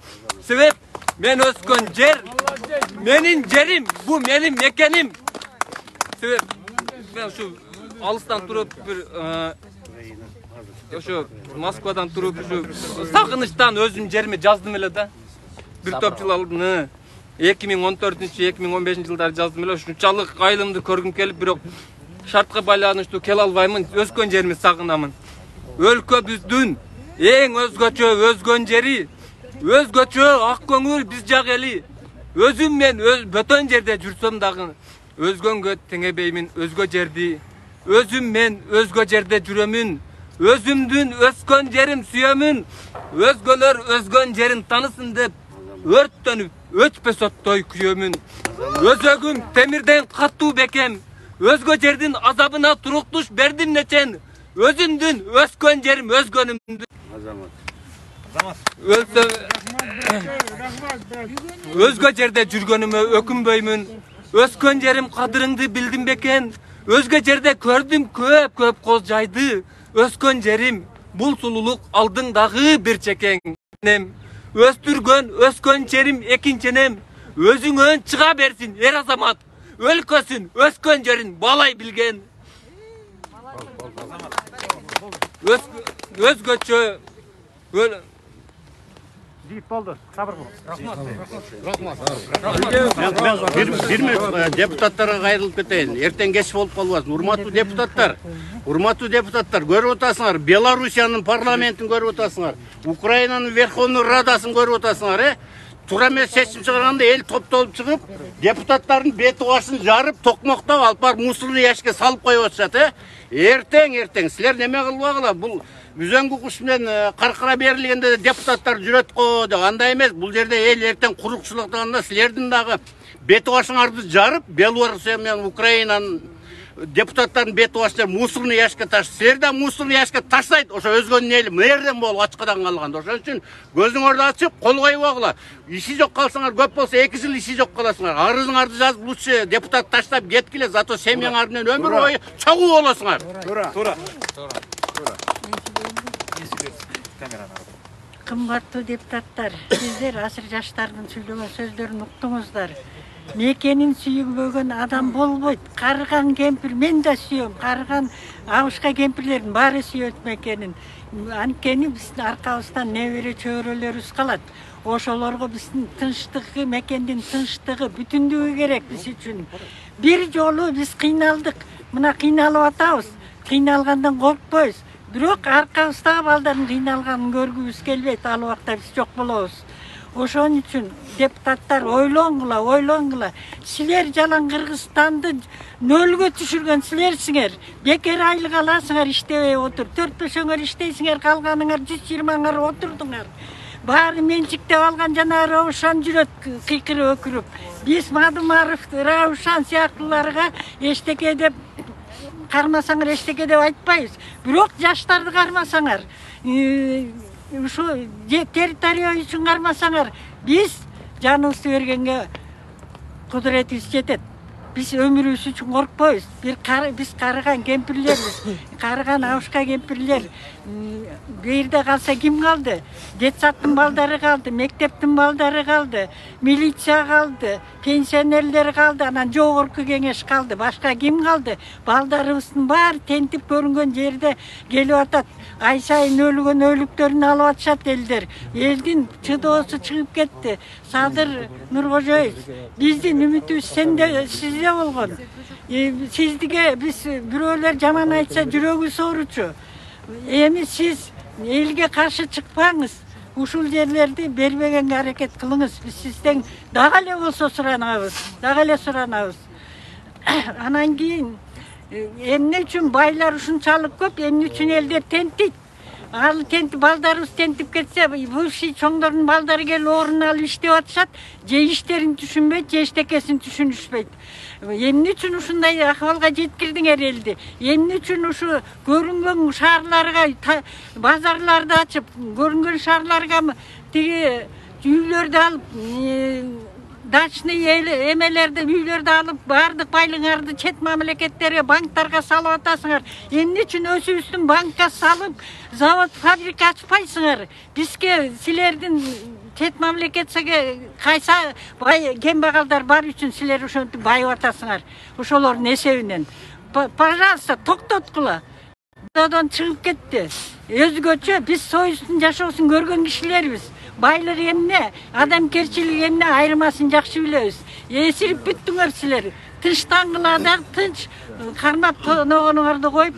Себеп мен өскөн жер менин жерим, бу менин мекеним. Себеп мен ушу алыстан туруп бир ошо Москвадан туруп ушу сагынычтан өзүм жериме жаздым эле да. Бир топ жыл алдын 2014-2015 жылдары жаздым эле. Ушунчалык айылымды көргүм келип, бирок шартка байланыштуу келе албаймын. Өскөн жеримди сагынамын. Өлкөбүздүн эң өзгөн жери, өзгөчө ак көңүл биз жак эли. Өзүм мен бөтөн жерде жүрсөм дагы өзгөнгө теңебеймин. Өзгө жерди өзүм мен өзгө жерде жүрөмүн. Өзүмдүн өскөн жерим сүйөмүн. Өзгөлөр өзгөн жерин танысın деп өрттөнүп өчпөс оттой күйөмүн. Өзөгүм темирден катуу бекем. Özgö жердин азабына туруктуш бердим нечен. Өзүндүн өскөн жерим өзгөнүмдү. Özgö жерде жүргөнүмө өкүнбөймүн. Өскөн жерим кадырыңды билдим бекен. Өзгө жерде көрдүм көп коз жайды. Өскөн жерим бул сулулук алдыңдагы бир чекең. Өстүргөн өскөн жерим экинченем. Өзүңөн чыга берсин эр азамат. Өлкөсүн өскөн жерин балай билген. Өзгөчө Deyip oldu. Sabır bul. Bir minut депутаттарға қайрылып кетейін. Ертең кеш болып қалбасын. Урматтуу депутаттар, көріп отасыңар. Белоруссияның парламентін көріп отасыңар. Украинаның Верховный Радасын көріп отасыңар. Тура эмес чечим чыгарганда эл топтолуп чыгып, депутаттардын бети башын жарып, токмоктоп алып барып мусорный ящикке салып коюп атышат. Эртең силер неме кылбагыла? Бул үзөңгү куш менен каркыра берилгенде депутаттар жүрөт го деп. Андай эмес. Бул жерде эл эртең курукчулуктан силердин дагы бети башыңарды жарып, Белоруссия менен Украинанын депутаттардын бети башын мусорный ящикке ташып, силер да мусорный ящикке таштайт. Ошо өзгөнүн эли мэрден болуп ачкадан калган. Ошон үчүн көзүңөрдү ачып, кол койбогула. Иши жок калсаңар, көп болсо 2 жыл иши жок каласыңар. Арызыңарды жазып, лучше депутат таштап кеткиле, зато семьяңар менен өмүр бою чогуу болосуңар. Туура. Кымбаттуу депутаттар, сиздер асыр жаштардын сүйлөгөн сөздөрүн уктуңуздар. Мекенин сүйүнбөгөн адам болбойт. Карыган кемпир, мен да сүйөм. Карыган абышка кемпирлердин баары сүйөт мекенин. Анткени биздин аркабыздан небере чөйрөлөрүбүз калат. Ошолорго биздин тынчтыгы, мекендин тынчтыгы, бүтүндүгү керек биз үчүн. Бир жолу биз кыйналдык. Мына кыйналып атабыз. Кыйналгандан коркпойбуз. Бирок аркабыздагы балдардын кыйналганын көргүбүз келбейт. Ал убакта биз жок болобуз. Ошон үчүн депутаттар ойлонгула. Силер жалаң Кыргызстанды нөлгө түшүргөн силерсиңер. Бекер айлык аласыңар, иштебей отур. 4-5 иштейсиңер, калганыңар 120 отурдуңар. Баары менчиктеп алган жана Раушан жүрөт кыйкырып өкүрүп. Биз Мадумаров, Раушан сыяктууларга эчтеке деп кармасаңар, эчтеке деп айтпайбыз. Бирок жаштарды кармасаңар, ушу территория үчүн кармасаңар, биз жаныбызды бергенге кудуретибиз жетет. Биз өмүрүбүз үчүн коркпойбуз. Биз карыган кемпирлербиз. Карыган абышка кемпирлер. Бирде калса ким калды? Детсаттын балдары калды, мектептин балдары калды, милиция калды, пенсионерлер калды, анан жогорку кеңеш калды. Башка ким калды? Балдарыбыздын баары тентип көрүнгөн жерде келип атат. Ай сайын өлгөн өлүктөрүн алып атышат элдер. Элдин чыдоосу чыгып кетти. Садыр Нуркожоев, биздин үмүтүбүз сизде болгон. Сиздиге биз бирөөлөр жаман айтса жүрөгүбүз ооручу. Эми сиз элге каршы чыкпаңыз. Ушул жерлерди бербегенге аракет кылыңыз. Биз сизден дагы эле болсо суранабыз. Анан кийин эмне үчүн байлар ушунчалык көп, эмне үчүн элдер тентийт? Ал балдарыбыз тентип кетсе, бывший чоңдордун балдары келип орун алып иштеп атышат, же иштерин түшүнбөйт, же эчтекесин түшүнүшпөйт. Эмне үчүн ушундай акыбалга жеткирдиңер элди? Эмне үчүн ушу көрүнгөн шаарларга базарларды ачып, көрүнгөн шаарларга тиги үйлөрдү алып, дачный эмелерди, үйлөрдү алып, баардык байлыгыңарды чет мамлекеттерге, банктарга салып атасыңар. Эмне үчүн өзүбүздүн банкка салып, завод, фабрика ачпайсыңар? Бизге силердин чет мамлекетсеге кайса кембагалдар бар үчүн силер ошентип байып атасыңар. Ошолордун эсебинен. Пожалуйста, токтоткула. Одан чыгып кетти. Өзгөчө биз союздун жашоосун көргөн кишилербиз. Байлар эмне, адамгерчилик эмне айырмасын жакшы билебиз. Эсирип бүттүңөр силер. Тынчтангыла да тынч кармап тоногонуңарды коюп,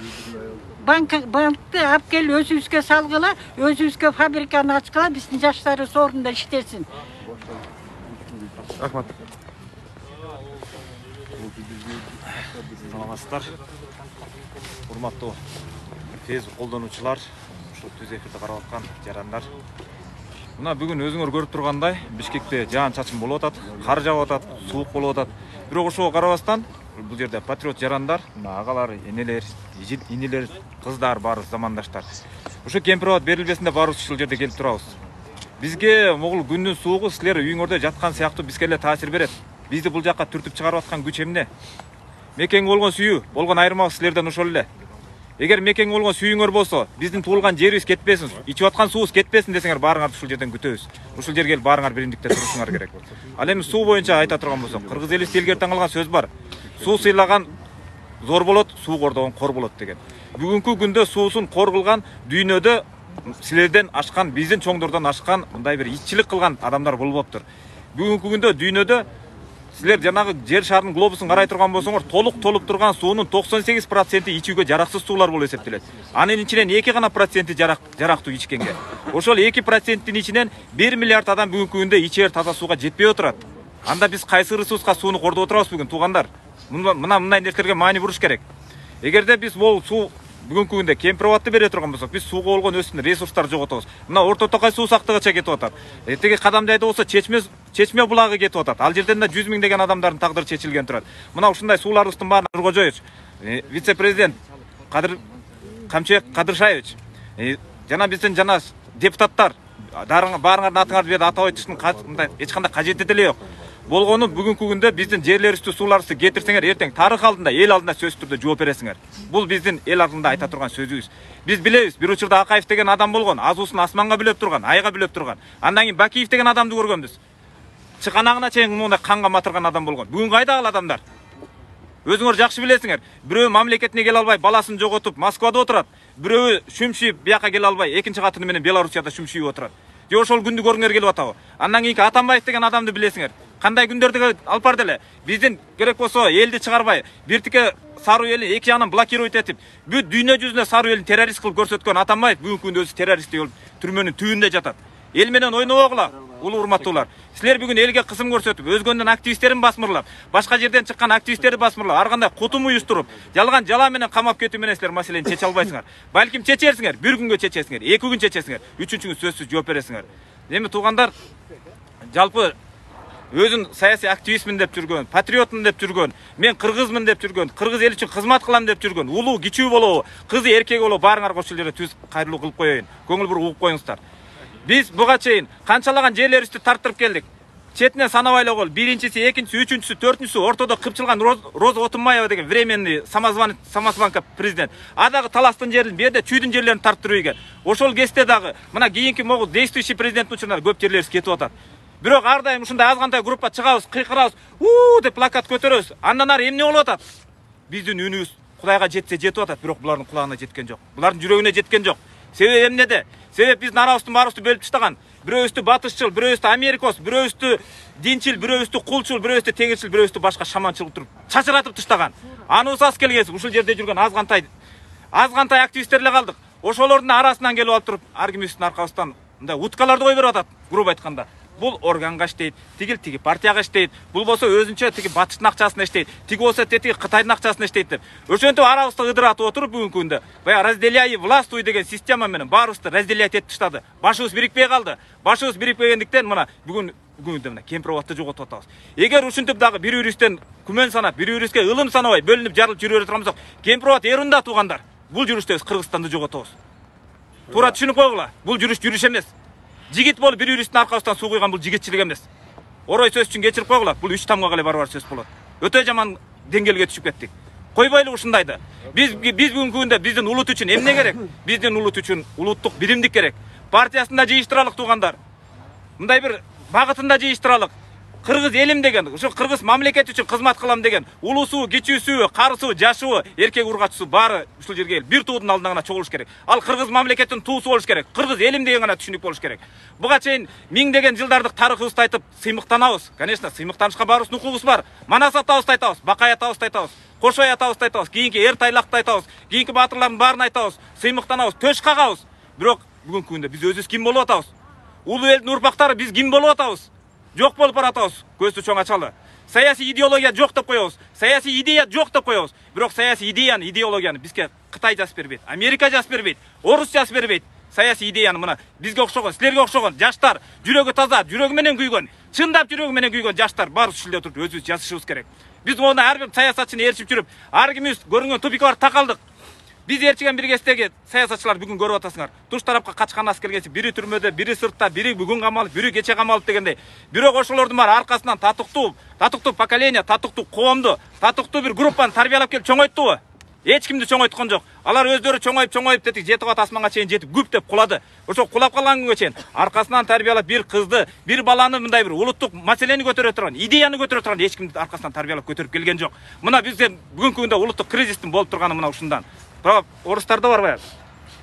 банкты алып келип өзүбүзгө салгыла, өзүбүзгө фабриканы ачкыла, биздин жаштарыбыз орунда иштесин. Рахмат. Саламатсыздар. Урматтуу Facebook колдонуучулар, ушул түз эфирди карап аткан жарандар. Мына бүгүн өзүңөр көрүп тургандай, Бишкекте жаан-чачын болуп атат, кар жаап атат, суук болуп атат. Бирок ошого карабастан, бул жерде патриот жарандар, мына агалар, энелер, инелер, кыздар баарыбыз замандаштар. Ошо кемпирабад берилбесинде баарыбыз ушул жерде келип турабыз. Бизге могул күндүн суугу силер үйүңөрдө жаткан сыяктуу бизге эле таасир берет. Бизди бул жакка түртүп чыгарып аткан күч эмне? Мекең болгон сүйүү, болгон айырмабыз силерден ошол эле. Эгер мекең болгон сүйүүңөр болсо, биздин туулган жерибиз кетпесин, ичип аткан суубуз кетпесин десеңер, баарыңарды ушул жерден күтөбүз. Ушул жерге келип баарыңар биримдикте турушуңар керек. Ал эми суу боюнча айта турган болсок, кыргыз эли элгертен калган сөз бар. Суу сыйлаган зор болот, суу кордогон кор болот деген. Бүгүнкү күндө суусун кор кылган дүйнөдө силерден ашкан, биздин чоңдордон ашкан, мындай бир итчилик кылган адамдар болбоптур. Бүгүнкү күндө дүйнөдө силер жанагы жер шарынын глобусун карай турган болсоңор, толуп турган суунун 98% ичүүгө жараксыз суулар болуп эсептелет. Анын ичинен 2 гана проценти жарактуу ичкенге. Ошол 2%-тин ичинен 1 миллиард адам бүгүнкү күндө ичер таза сууга жетпей отурат. Анда биз кайсы ресурска сууну кордоп отурабыз бүгүн туугандар? Мындай нерселерге маани буруш керек. Эгерде биз бул суу бүгүнкү күндө кемпирабадты бере турган болсок, биз сууга болгон өсүн ресурстар жоготобуз. Мына Орто Токай суу сактыгыча кетип атат. Тиги Кадамжайда болсо Чечме булагы кетип атат. Ал жерден да 100 миң деген адамдардын тагдыры чечилген турат. Мына ушундай сууларыбыздын баарын Нуркожоевич, вице-президент Камчыбек Кадыршаевич, жана биздин депутаттар баарыңардын атыңарды бу жерде атап айтыштын эч кандай кажети деле жок. Болгону бүгүнкү күндө биздин жерлерибизди, сууларыбызды кетирсеңер, эртең тарых алдында, эл алдында сөзсүз түрдө жооп бересиңер. Бул биздин эл алдында айта турган сөзүбүз. Биз билебиз, бир учурда Акаев деген адам болгон, азуусун асманга билеп турган, айга билеп турган. Андан кийин Бакиев деген адамды көргөнбүз. Чыканагына чейин мындай канга матырган адам болгон. Бүгүн кайда ал адамдар? Өзүңөр жакшы билесиңер. Бирөө мамлекетине келе албай, баласын жоготуп Москвада отурат. Бирөө шүмшүйүп бияка келе албай, экинчи катыны менен Белоруссияда шүмшүйүп отурат. Же ошол күндү көргүңөр келип атабы? Андан кийинки Атамбаев деген адамды билесиңер. Кандай күндөрдү алып барды эле? Биздин керек болсо элди чыгарбай, биртике Саруу элин эки ягынан блокировать этип, бүт дүйнө жүзүнө Саруу элин террорист кылып көрсөткөн Атамбаев бүгүнкү күндө өзү террорист болуп түрмөнүн түбүндө жатат. Эл менен ойнобогула, улуу урматтуулар. Силер бүгүн элге кысым көрсөтүп, өзгөндүн активисттерин басмырлап, башка жерден чыккан активисттерди басмырлап, ар кандай кутум уюштуруп, жалган жала менен камап кетүү менен силер маселени чече албайсыңар. Балким чечерсиңер, бир күнгө чечесиңер, 2 күн чечесиңер, үчүнчүгү сөзсүз жооп бересиңер. Эми туугандар, жалпы өзүн саясий активистмин деп жүргөн, патриотмун деп жүргөн, мен кыргызмын деп жүргөн, кыргыз эл үчүн кызмат кылам деп жүргөн, улуу кичүү болобу, кызы эркеги болобу, баарыңарга ушул жерде түз кайрылуу кылып коеюн. Көңүл буруп угуп коюңуздар. Биз буга чейин канчалаган жерлерибизди тартырып келдик. Четинен санабай эле кол, биринчиси, экинчиси, үчүнчүсү, төртүнчүсү, ортодо кыпчылган Роза Отунбаева деген временный самозванка президент. Адагы таластын жерин, бу жерде чүйдүн жерлерин тартырып ийген. Ошол кезде дагы мына кийинки могул действующий президенттин учурунда көп жерлерибиз кетип атат. Бирок ар дайым ушундай азгандай группа чыгабыз, кыйкырабыз, деп плакат көтөрөбүз. Андан ары эмне болуп атат? Биздин үнүбүз Кудайга жетсе жетип атат, бирок булардын кулагына жеткен жок. Булардын жүрөгүнө жеткен жок. Себеби эмнеде? Себеп биздин арабыздын баарыбызды бөлүп таштаган. Бирөөбүздү батышчыл, бирөөбүздү америкос, бирөөбүздү динчил, бирөөбүздү кулчул, бирөөбүздү теңирчил, бирөөбүздү башка шаманчыл туруп чачыратып таштаган. Аныбыз келгенсиз, ушул жерде жүргөн азгантай активисттер эле калдык. Ошолордун арасынан келип алып туруп, ар кимибиздин аркабыздан мындай уткаларды кой берип атат, грубо айтканда. Бул органга иштейт, тиги партияга иштейт, бул болсо өзүнчө тиги батыштын акчасына иштейт, тиги болсо тиги Кытайдын акчасына иштейт деп. Ошентип арабызды ыдыратып отуруп бүгүнкү күндө баягы разделяй властвуй деген система менен баарыбызды разделять этип таштады. Башыбыз бирикпей калды. Башыбыз бирикпегендиктен мына бүгүндө мына Кемпирабадты жоготуп атабыз. Эгер ушинтип дагы бири-бирибизден күмөн санап, бири-бирибизге ылым санабай бөлүнүп жарылып жүрө бере турган болсок, Кемпирабад эрунда туугандар. Бул жүрүштө биз Кыргызстанды жоготобуз. Туура түшүнүп койгула. Бул жүрүш эмес. Жигит болуп бири-бирибиздин аркабыздан суу куйган бул жигитчилик эмес. Орой сөз үчүн кечирип койгула. Бул 3 тамга эле барбар сөз болот. Өтө жаман деңгээлге түшүп кеттик. Койбойлу ушундайды. Биз бүгүнкү күндө биздин улут үчүн эмне керек? Биздин улут үчүн улуттук биримдик керек. Партиясында жыйыштыралык туугандар. Мындай бир багытында жыйыштыралык. Кыргыз элим деген, ушу кыргыз мамлекет үчүн кызмат кылам деген, улуусу, кичүүсү, карысу, жашы, эркек ургачысы баары ушул жерге келип бир туудун алдына гана чогулуш керек. Ал кыргыз мамлекеттин туусу болуш керек. Кыргыз элим деген гана түшүнүк болуш керек. Буга чейин миңдеген жылдардык тарыхыбызды айтып сыймыктанабыз. Конечно, сыймыктанышка баарыбыздын укугубуз бар. Манас атабызды айтабыз, Бакай атабызды айтабыз, Кошой атабызды айтабыз, кийинки Эр Тайлакты айтабыз, кийинки баатырлардын баарын айтабыз, сыймыктанабыз, төш кагабыз. Бирок бүгүнкү күндө биз өзүбүз ким болуп атабыз? Улуу элдин урпактары биз ким болуп атабыз? Жок болуп баратабыз. Көздү чоң ачалы. Саясий идеология жок деп коебуз. Саясий идея жок деп коебуз. Бирок саясий идеяны, идеологияны бизге Кытай жазып бербейт, Америка жазып бербейт, орус жазып бербейт. саясий идеяны мына бизге окшогон, силерге окшогон жаштар, жүрөгү таза, жүрөгү менен күйгөн, чындап жүрөгү менен күйгөн жаштар бар ушул жерде туруп өзүбүз жазышыбыз керек. Биз оны ар бир саясатчыны ээрчип жүрүп, ар кимибиз көрүнгөн тупикке барып такалдык. Биз ээрчиген бир кездеги саясатчылар бүгүн көрүп атасыңар. Туш тарапка качкан аскерге бири түрмөдө, бири сыртта, бири бүгүн камалып, бири кече камалып дегендей. Бирок ошолордун баары аркасынан татыктуу поколение, татыктуу коомду, татыктуу бир группаны тарбиялап келип чоңойттубу? Эч кимди чоңойткон жок. Алар өздөрү чоңоюп детип жетип атасманга чейин жетип күп деп кулады. Ошо кулап калган күнгө чейин аркасынан тарбиялап бир кызды, бир баланы мындай бир улуттук маселени көтөрө турган, идеяны көтөрө турган эч кимди аркасынан тарбиялап көтөрүп келген жок. Мына бизде бүгүнкү күндө улуттук кризистин болуп турганы мына ушундан. Орустарда бар баягы.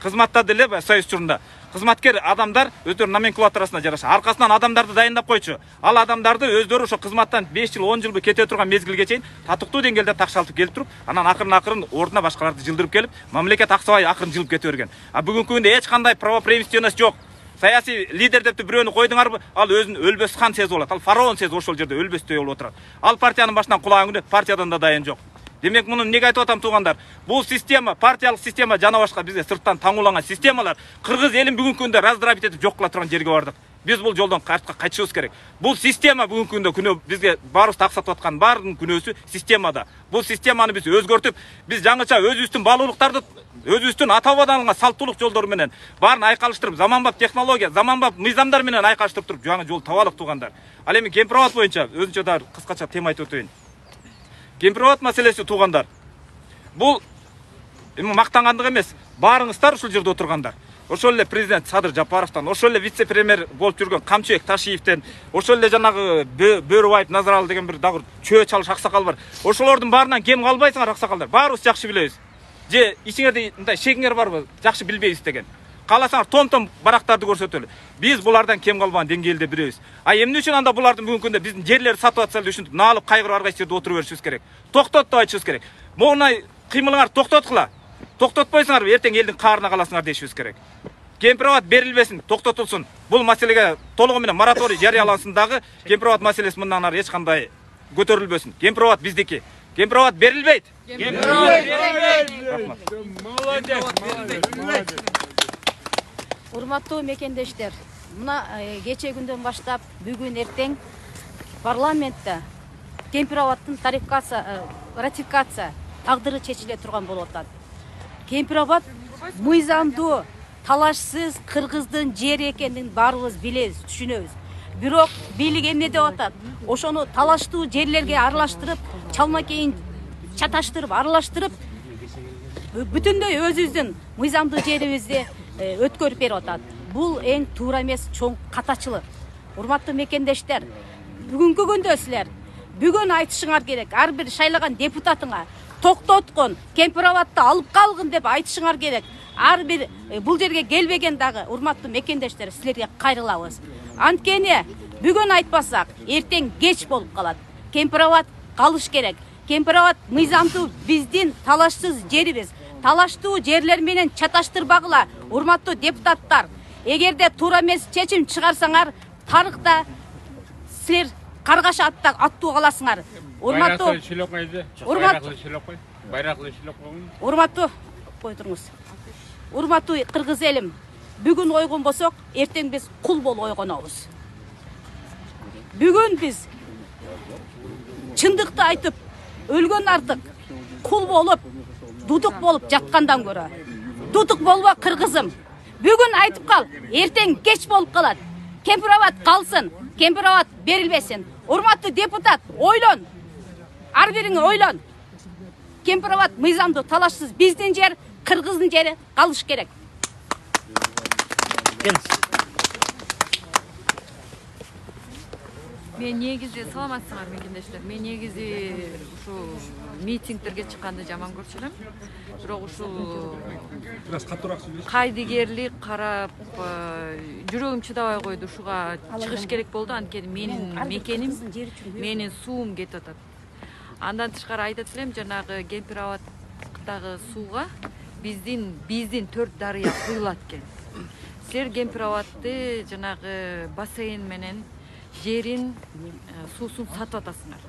Кызматта деле союз учурунда кызматкер адамдар өздөрүнүн номенклатурасына жараша аркасынан адамдарды дайындап койчу. Ал адамдарды өздөрү ошо кызматтан 5 жыл, 10 жыл кете турган мезгилге чейин татыктуу деңгээлде такшалтып келип туруп, анан акырын ордуна башкаларды жылдырып келип, мамлекет аксабай акырын жылып кете берген. А бүгүнкү күндө эч кандай правопреемственность жок. Саясий лидер деп бирөөнү койдуңарбы? Ал өзүн өлбөс хан сезип алат. Ал фараон сезип ошол жерде өлбөстөй болуп отурат. Ал партиянын башынан кулаган күндө партиядан да дайын жок. Демек муну эмнеге айтып атам туугандар? Бул система, партиялык система жана башка бизге сырттан таңууланган системалар кыргыз элин бүгүнкү күндө раздробить этип жок кыла турган жерге бардык. Биз бул жолдон артка кайтышыбыз керек. Бул система бүгүнкү күндө күнөө бизге баарыбызды аксатып аткан баарынын күнөөсү системада. Бул системаны биз өзгөртүп, биз жаңыча өзүбүздүн баалуулуктарды, өзүбүздүн ата бабадан алган салттуулук жолдору менен баарын айкалыштырып, заманбап технология, заманбап мыйзамдар менен айкалыштырып туруп жаңы жол табалык туугандар. Ал эми Кемпир-Абад боюнча өзүнчө да кыскача тема айтып өтөйүн. Кемпир-Абад маселеси туугандар. Бул эми мактангандык эмес, баарыңыздар ушул жерде отургандар. Ошол эле президент Садыр Жапаровтан, ошол эле вице-премьер болуп жүргөн Камчыбек Ташиевден, ошол эле жанагы Бөрүбаев Назаралы деген бир дагы чөө чалыш аксакал бар. Ошолордун баарынан кем калбайсыңар аксакалдар. Баарыбыз жакшы билебиз. Же ичиңерде мындай шегиңер барбы? Жакшы билбейбиз деген. Кааласаңар том барактарды көрсөтөлү. Биз булардан кем калбаган деңгээлде билебиз. А эмне үчүн анда булардын бүгүнкү күндө биздин жерлерди сатып атса эле ушинтип наалып кайгырып ар кайсы жерде отура беришибиз керек. Токтот деп айтышыбыз керек. Могунай кыймылыңар токтоткула. Токтотпойсуңар эртең элдин каарына каласыңар дешибиз керек. Кемпир-Абад берилбесин, токтотулсун. Бул маселеге толугу менен мораторий жарыялансын дагы. Кемпир-Абад маселеси мындан ары эч кандай көтөрүлбөсүн. Кемпир-Абад биздики. Кемпир-Абад берилбейт. Кемпир-Абад берилбейт. Молодец. Урматтуу мекендештер, мына кече күндөн баштап бүгүн эртең парламентте Кемпир-Абадтын ратификация тагдыры чечиле турган болуп атат. Кемпир-Абад мыйзамдуу, талашсыз кыргыздын жери экенин баарыбыз билебиз, түшүнөбүз. Бирок бийлик эмне деп атат? Ошону талаштуу жерлерге аралаштырып, чалма кейин чаташтырып, аралаштырып, бүтүндөй өзүбүздүн мыйзамдуу жерибизди өткөрүп берип атат. Бул эң туура эмес, чоң катачылык. Урматтуу мекендештер, бүгүнкү күндө силер бүгүн айтышыңар керек. Ар бир шайлаган депутатыңа токтоткон, Кемпир-Абадты алып калгын деп айтышыңар керек. Ар бир бул жерге келбеген дагы урматтуу мекендештер, силерге кайрылабыз. Анткени бүгүн айтпасак, эртең кеч болуп калат. Кемпир-Абад калыш керек. Кемпир-Абад мыйзамдуу биздин талашсыз жерибиз. Талаштуу жерлер менен чаташтырбагыла, урматтуу депутаттар. Эгерде туура эмес чечим чыгарсаңар, тарыхта силер каргаша аттуу каласыңар. Урматтуу койдуңуз. Урматтуу кыргыз элим, бүгүн ойгон болсок, эртең биз кул болуп ойгонобуз. Бүгүн биз чындыкты айтып, өлгөн артык, кул болуп, дудук болуп жаткандан көрө. Дудук болбо кыргызым. Бүгүн айтып кал, эртең кеч болуп калат. Кемпир-Абад калсын, Кемпир-Абад берилбесин. Урматтуу депутат, ойлон. Ар бириңи ойлон. Кемпир-Абад мыйзамдуу, талашсыз биздин жер, кыргыздын жери калыш керек. Мен негизи саламатсыңар мекендештер. Мен негизи ушу митингдерге чыкканды жаман көрчү элем. Бирок ушу кайдыгерлик карап жүрөгүм чыдабай койду. Ушуга чыгыш керек болду. Анткени менин мекеним, менин суум кетип атат. Андан тышкары айтат элем, жанагы Кемпир-Абадтагы сууга биздин 4 дарыя куюлат экен. Силер Кемпир-Абадты жанагы бассейн менен жерин суусун сатып атасыңар.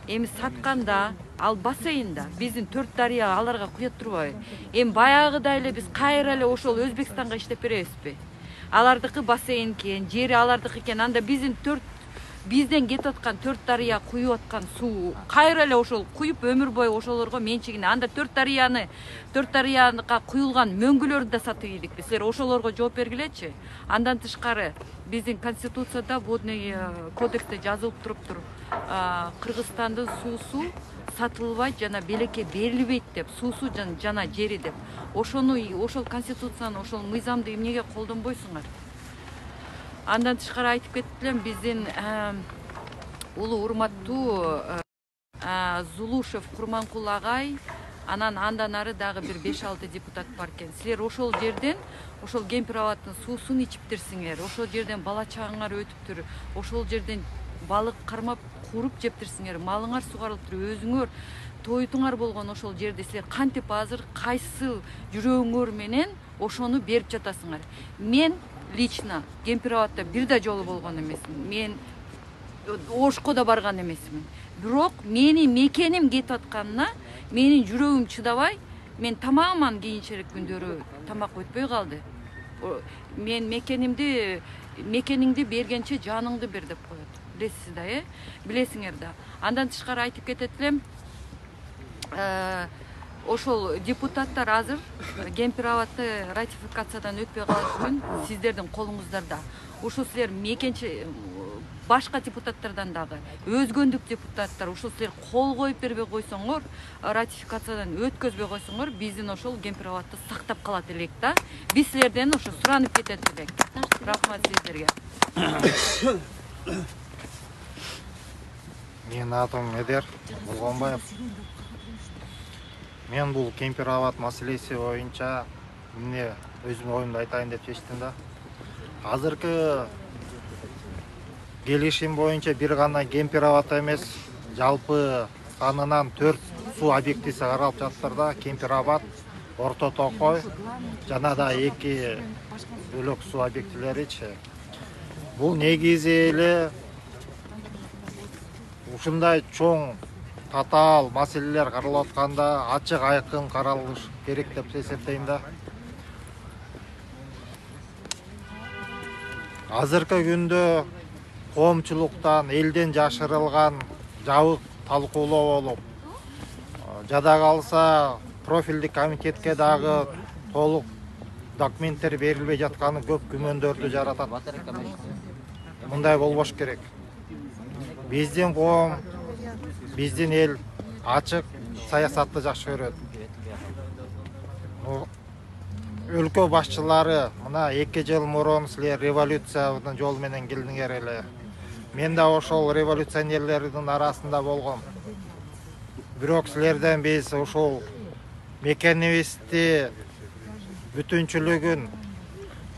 Эми сатканда ал бассейнда биздин 4 дарыя аларга куя турбайбы? Эми баягыдай эле биз кайра эле ошол Өзбекстанга иштеп беребизби? Алардыкы бассейн экен, жери алардыкы экен. Анда бизден кетип аткан 4 дарыя куюп аткан суу кайра эле ошол куюп өмүр бою ошолорго менчигине. Анда 4 дарыяныкка куюлган мөңгүлөрдү да сатып ийдикпи. Силер ошолорго жооп бергилечи. Андан тышкары биздин конституцияда, водный кодексте жазылып туруптур. Кыргызстандын суусу сатылбайт жана белекке берилбейт деп, суусу жана жери деп. Ошол конституцияны, ошол мыйзамды эмнеге колдонбойсуңар? Андан тышкары айтып кетип элем, биздин улуу урматтуу Зулушев Курманкул агай, андан ары дагы бир 5-6 депутат бар экен. Силер ошол жерден, ошол Кемпир-Абадтын суусун ичиптирсиңер, ошол жерден бала чагыңар өтүптүр, ошол жерден балык кармап куруп жептирсиңер, малыңар сугарылыптыр, өзүңөр тойтуңар болгон ошол жерди силер кантип азыр кайсы жүрөгүңөр менен ошону берип жатасыңар? Мен лично Кемпир-Абадта бир да жолу болгон эмесмин. Мен Ошко да барган эмесмин. Бирок менин мекеним кетип атканына менин жүрөгүм чыдабай, мен тамаман кийинчерээк күндөрү тамак өтпөй калды. Мен мекениңди бергенче жаныңды бер деп коет. Билесиз да, билесиңер да. Андан тышкары айтып кетет элем, ошол депутаттар азыр Кемпир-Абадты ратификациядан өтпөй калыш үчүн сиздердин колуңуздарда. Ошо силер мекенчи башка депутаттардан дагы өзгөндүк депутаттар ошол силер кол коюп бербей койсоңор, ратификациядан өткөзбөй койсоңор, биздин ошол Кемпир-Абадты сактап калат элек да. Биз силерден ошо суранып кетет элек. Рахмат сиздерге. Менин атым Эдер Болгонбаев. Мен бул Кемпир-Абад маселеси боюнча эмне өзүмдүн оюмду айтайын деп чечтим да. Азыркы келишим боюнча бир гана Кемпир-Абад эмес, жалпы санынан 4 суу объектиси каралып жатыптыр да. Кемпир-Абад, Орто Токой жана да 2 бөлөк суу объектилеричи. Бул негизи эле ушундай чоң татаал маселелер каралып атканда ачык айкын каралыш керек деп эсептейм да. Азыркы күндө коомчулуктан элден жашырылган жабык талкуулоо болуп, жада калса профилдик комитетке дагы толук документтер берилбей жатканы көп күмөндөрдү жаратат. Мындай болбош керек. Биздин коом, биздин эл ачык саясатты жакшы көрөт. Өлкө башчылары мына 2 жыл мурун силер революциянын жолу менен келдиңер эле. Мен да ошол революционерлердин арасында болгом. Бирок силерден биз ошол мекенибизди бүтүнчүлүгүн,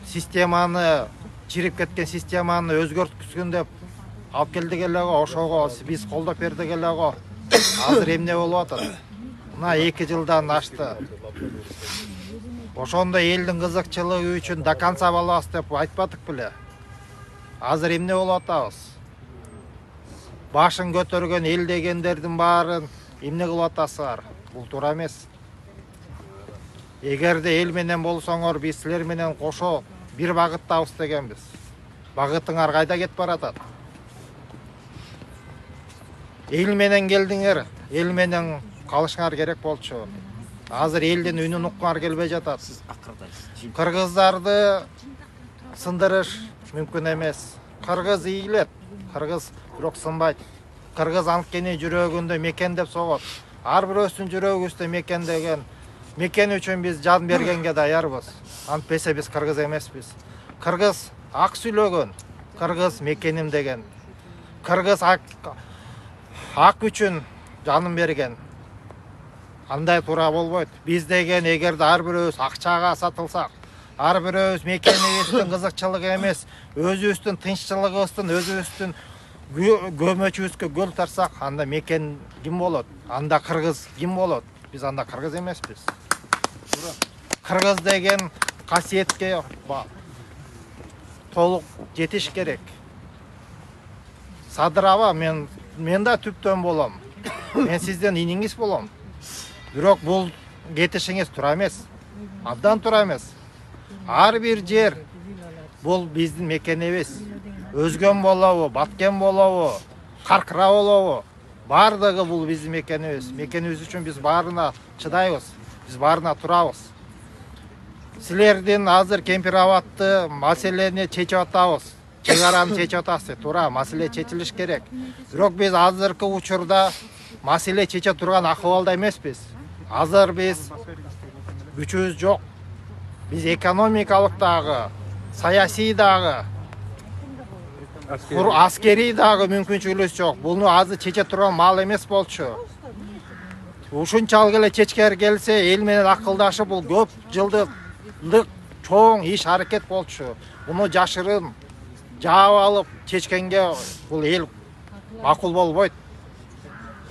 системаны, чирип кеткен системаны өзгөрткүзгүн деп алып келдик эле го, ошого биз колдоп бердик эле го. Азыр эмне болуп атат? Мына 2 жылдан ашты. Ошондо элдин кызыкчылыгы үчүн до конца балабыз деп айтпадык беле. Азыр эмне болуп атабыз? Башын көтөргөн эл дегендердин баарын эмне кылып атасыңар? Бул туура эмес. Эгерде эл менен болсоңор, биз силер менен кошо бир багыттабыз дегенбиз. Багытыңар кайда кетип баратат? Эл менен келдиңер, эл менен калышыңар керек болчу. Азыр элдин үнүн уккуңар келбей жатат. Кыргыздарды сындырыш мүмкүн эмес. Кыргыз ийилет, кыргыз бирок сынбайт. Кыргыз анткени жүрөгүндө мекен деп согот. Ар бирөөсүнүн жүрөгүбүздө мекен деген. Мекен үчүн биз жан бергенге даярбыз. Антпесе биз кыргыз эмеспиз. Кыргыз ак сүйлөгөн, кыргыз мекеним деген. Кыргыз ак үчүн жанын берген. Андай туура болбойт. Биз деген эгерде ар бирөөбүз акчага сатылсак, ар бирөөбүз мекенибиздин кызыкчылыгы эмес, өзүбүздүн тынччылыгыбыздын, өзүбүздүн көмөчүбүзгө гөл тарсак, анда мекен ким болот? Анда кыргыз ким болот? Биз анда кыргыз эмеспиз. Кыргыз деген касиетке толук жетиш керек. садыраба мен да түптөн болом. Мен сизден иниңиз болом. Бирок бул кетишиңиз туура эмес. Абдан туура эмес. Ар бир жер бул биздин мекенебиз. Өзгөн болобу, баткен болобу, Каркыра болобу, бардыгы бул биздин мекенибиз. Мекенибиз үчүн биз баарына чыдайбыз. Биз баарына турабыз. Силердин азыр Кемпир-Абадты маселени чечип атабыз. Чек араны чечип атасыз. Туура, маселе чечилиш керек. Бирок биз азыркы учурда маселе чече турган акыбалда эмеспиз. Азыр биз күчүбүз жок. Биз экономикалык дагы, саясий дагы, аскерий дагы мүмкүнчүлүгүбүз жок. Буну азыр чече турган маал эмес болчу. Ушунчалык эле чечкер келсе, эл менен акылдашып, бул көп жылдык чоң иш аракет болчу. Буну жашырын жаап алып чечкенге бул эл макул болбойт.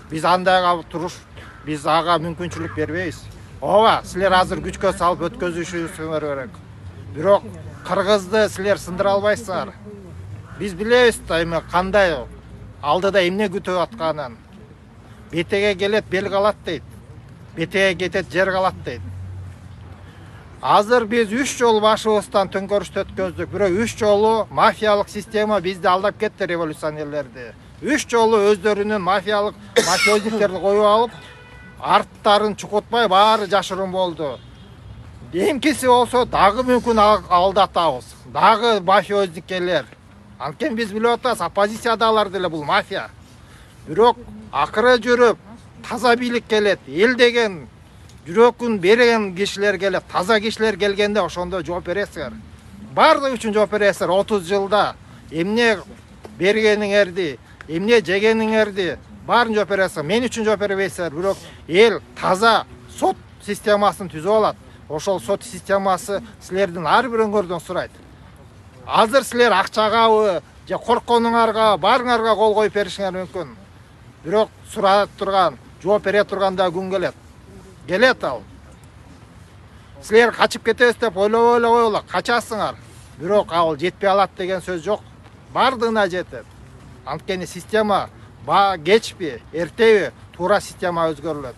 Биз андайга туруш, биз ага мүмкүнчүлүк бербейбиз. Ооба, силер азыр күчкө салып өткөзүшүңөр керек. Бирок кыргызды силер сындыра албайсыңар. Биз билебиз да эми кандай алдыда эмне күтүп атканын. Бетеге келет, бел калат дейт. Бетеге кетет, жер калат дейт. Азыр биз 3 жолу башыбыздан төңкөрүштү өткөздүк. Бирок 3 жолу мафиялык система бизди алдап кетти, революционерлерди. 3 жолу өздөрүнүн мафиозниктерди коюп алып, арттарын чукутпай баары жашырын болду. Эмкиси болсо дагы мүмкүн алдатабыз. Дагы мафиозниккелер. Анткени биз билип атабыз, оппозициядагылар деле бул мафия. Бирок акыры жүрүп таза бийлик келет. Эл деген жүрөкүн берген кишилер келет. Таза кишилер келгенде ошондо жооп бересиңер. Бардыгы үчүн жооп бересиңер. 30 жылда эмне бергениңерди, эмне жегениңерди баарын жооп бересиңер. Мен үчүн жооп бербейсиңер. Бирок эл таза сот системасын түзүп алат. Ошол сот системасы силердин ар бирөөңөрдөн сурайт. Азыр силер акчагабы же коркконуңарга, баарыңарга кол коюп беришиңер мүмкүн. Бирок сурап турган, жооп бере турганда күн келет. Келет ал. Силер качып кетебиз деп ойлой качасыңар. Бирок ал жетпей алат деген сөз жок. Бардыгына жетет. Анткени система кечпи, эртеби туура система өзгөрүлөт.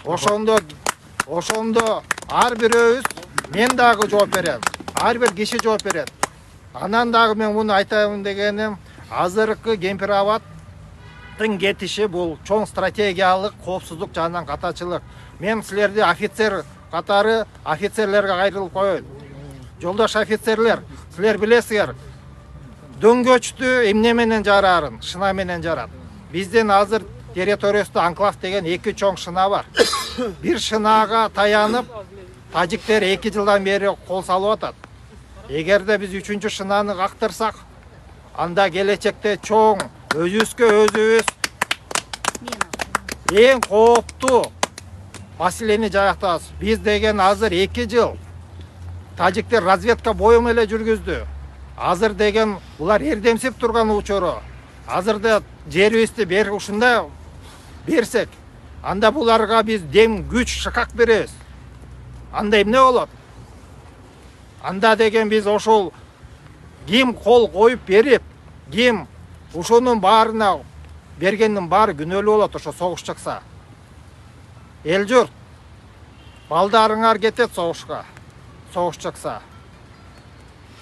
Ошондо ар бирөөбүз, мен дагы жооп берем. Ар бир киши жооп берет. Анан дагы мен муну айтайын дегеним, азыркы Кемпир-Абадтын кетиши бул чоң стратегиялык коопсуздук жагынан катачылык. Мен силерди офицер катары офицерлерге кайрылып коеюн. Жолдош офицерлер, силер билесиңер, дөңгөчтү эмне менен жарарын, шына менен жарат. Биздин азыр территориясында анклав деген 2 чоң шына бар. Бир шынага таянып, тажиктер 2 жылдан бери кол салып атат. Эгерде биз 3-чү шынаны кактырсак, анда келечекте чоң өзүбүзгө өзүбүз эң кооптуу маселени жайактабыз. Биз деген азыр 2 жыл тажиктер разведка боюм эле жүргүздү. Азыр деген булар эрдемсип турган учуру. Азырда жерибизди ушундай берсек, анда буларга биз дем, күч, шыкак беребиз. Анда эмне болот? Анда деген биз ошол ким кол коюп берип, ким ошонун баарына бергендин баары күнөөлүү болот ошо согуш чыкса. Эл журт, балдарыңар кетет согушка, согуш чыкса.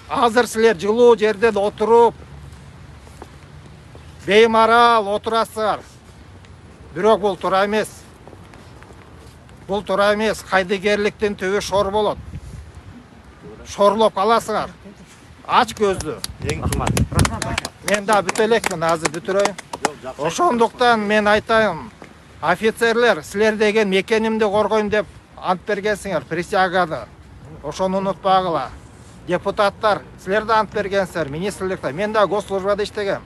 Азыр силер жылуу жерден отуруп, беймарал отурасыңар. Бирок бул туура эмес. Бул туура эмес. Кайдыгерликтин түбү шор болот. Шорлоп каласыңар. Ач көздү. Мен да бүтө элекмин, азыр бүтүрөйүн. Ошондуктан мен айтайын, офицерлер, силер деген мекенимди коргойм деп ант бергенсиңер, присяганы. Ошону унутпагыла. Депутаттар, силер да ант бергенсиңер, министрликте. Мен да госслужбада иштегем.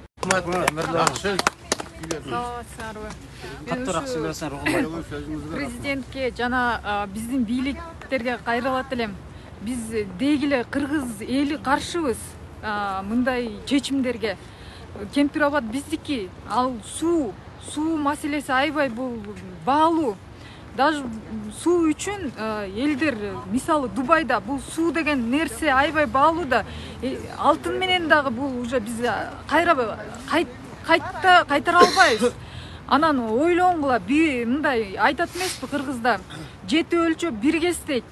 Каттыраак сүйлөсөң, Президентке жана биздин бийликтерге кайрылат элем. Биз дегиле кыргыз эли каршыбыз мындай чечимдерге. Кемпир-Абад биздики, ал суу маселеси аябай бул баалуу. даже суу үчүн элдер мисалы Дубайда бул суу деген нерсе аябай баалуу да, алтын менен дагы бул уже биз кайтара албайбыз. Анан ойлонгула, мындай айтат эмеспи кыргызда, жети өлчөп бир кес дейт.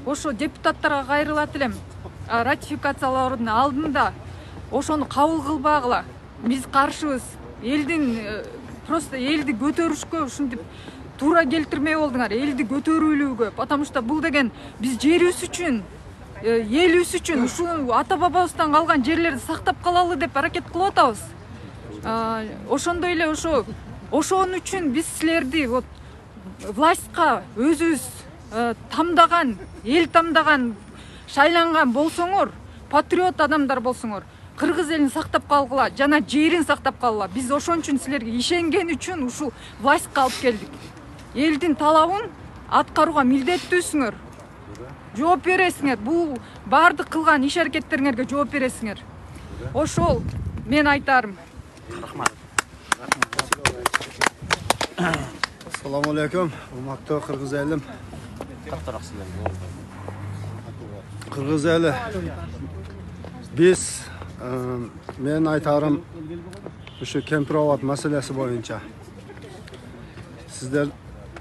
Ошо депутаттарга кайрылат элем. Ратификациялаудун алдында ошону кабыл кылбагыла. Биз каршыбыз. Просто элди көтөрүшкө ушинтип туура келтирмей болдуңар. Элди көтөрүүлүүгө, потому что бул деген биз жерибиз үчүн, элибиз үчүн, ушул ата бабабыздан калган жерлерди сактап калалы деп аракет кылып атабыз. Ошондой эле ошон үчүн биз силерди вот властька өзүбүз тамдаган, эл тамдаган, шайланган болсоңор, патриот адамдар болсоңор, кыргыз элин сактап калгыла, жана жерин сактап калгыла. Биз ошон үчүн силерге ишенген үчүн ушул властька алып келдик. Элдин талабын аткарууга милдеттүүсүңөр. Жооп бересиңер. Бул бардык кылган иш аракеттериңерге жооп бересиңер. Ошол мен айтарым. Рахмат. Assalomu alaykum, hurmatli Qirg'iz elim. Qirg'iz eli. Biz men aytarım o'sha Kempirovod masalasi bo'yicha. Sizlar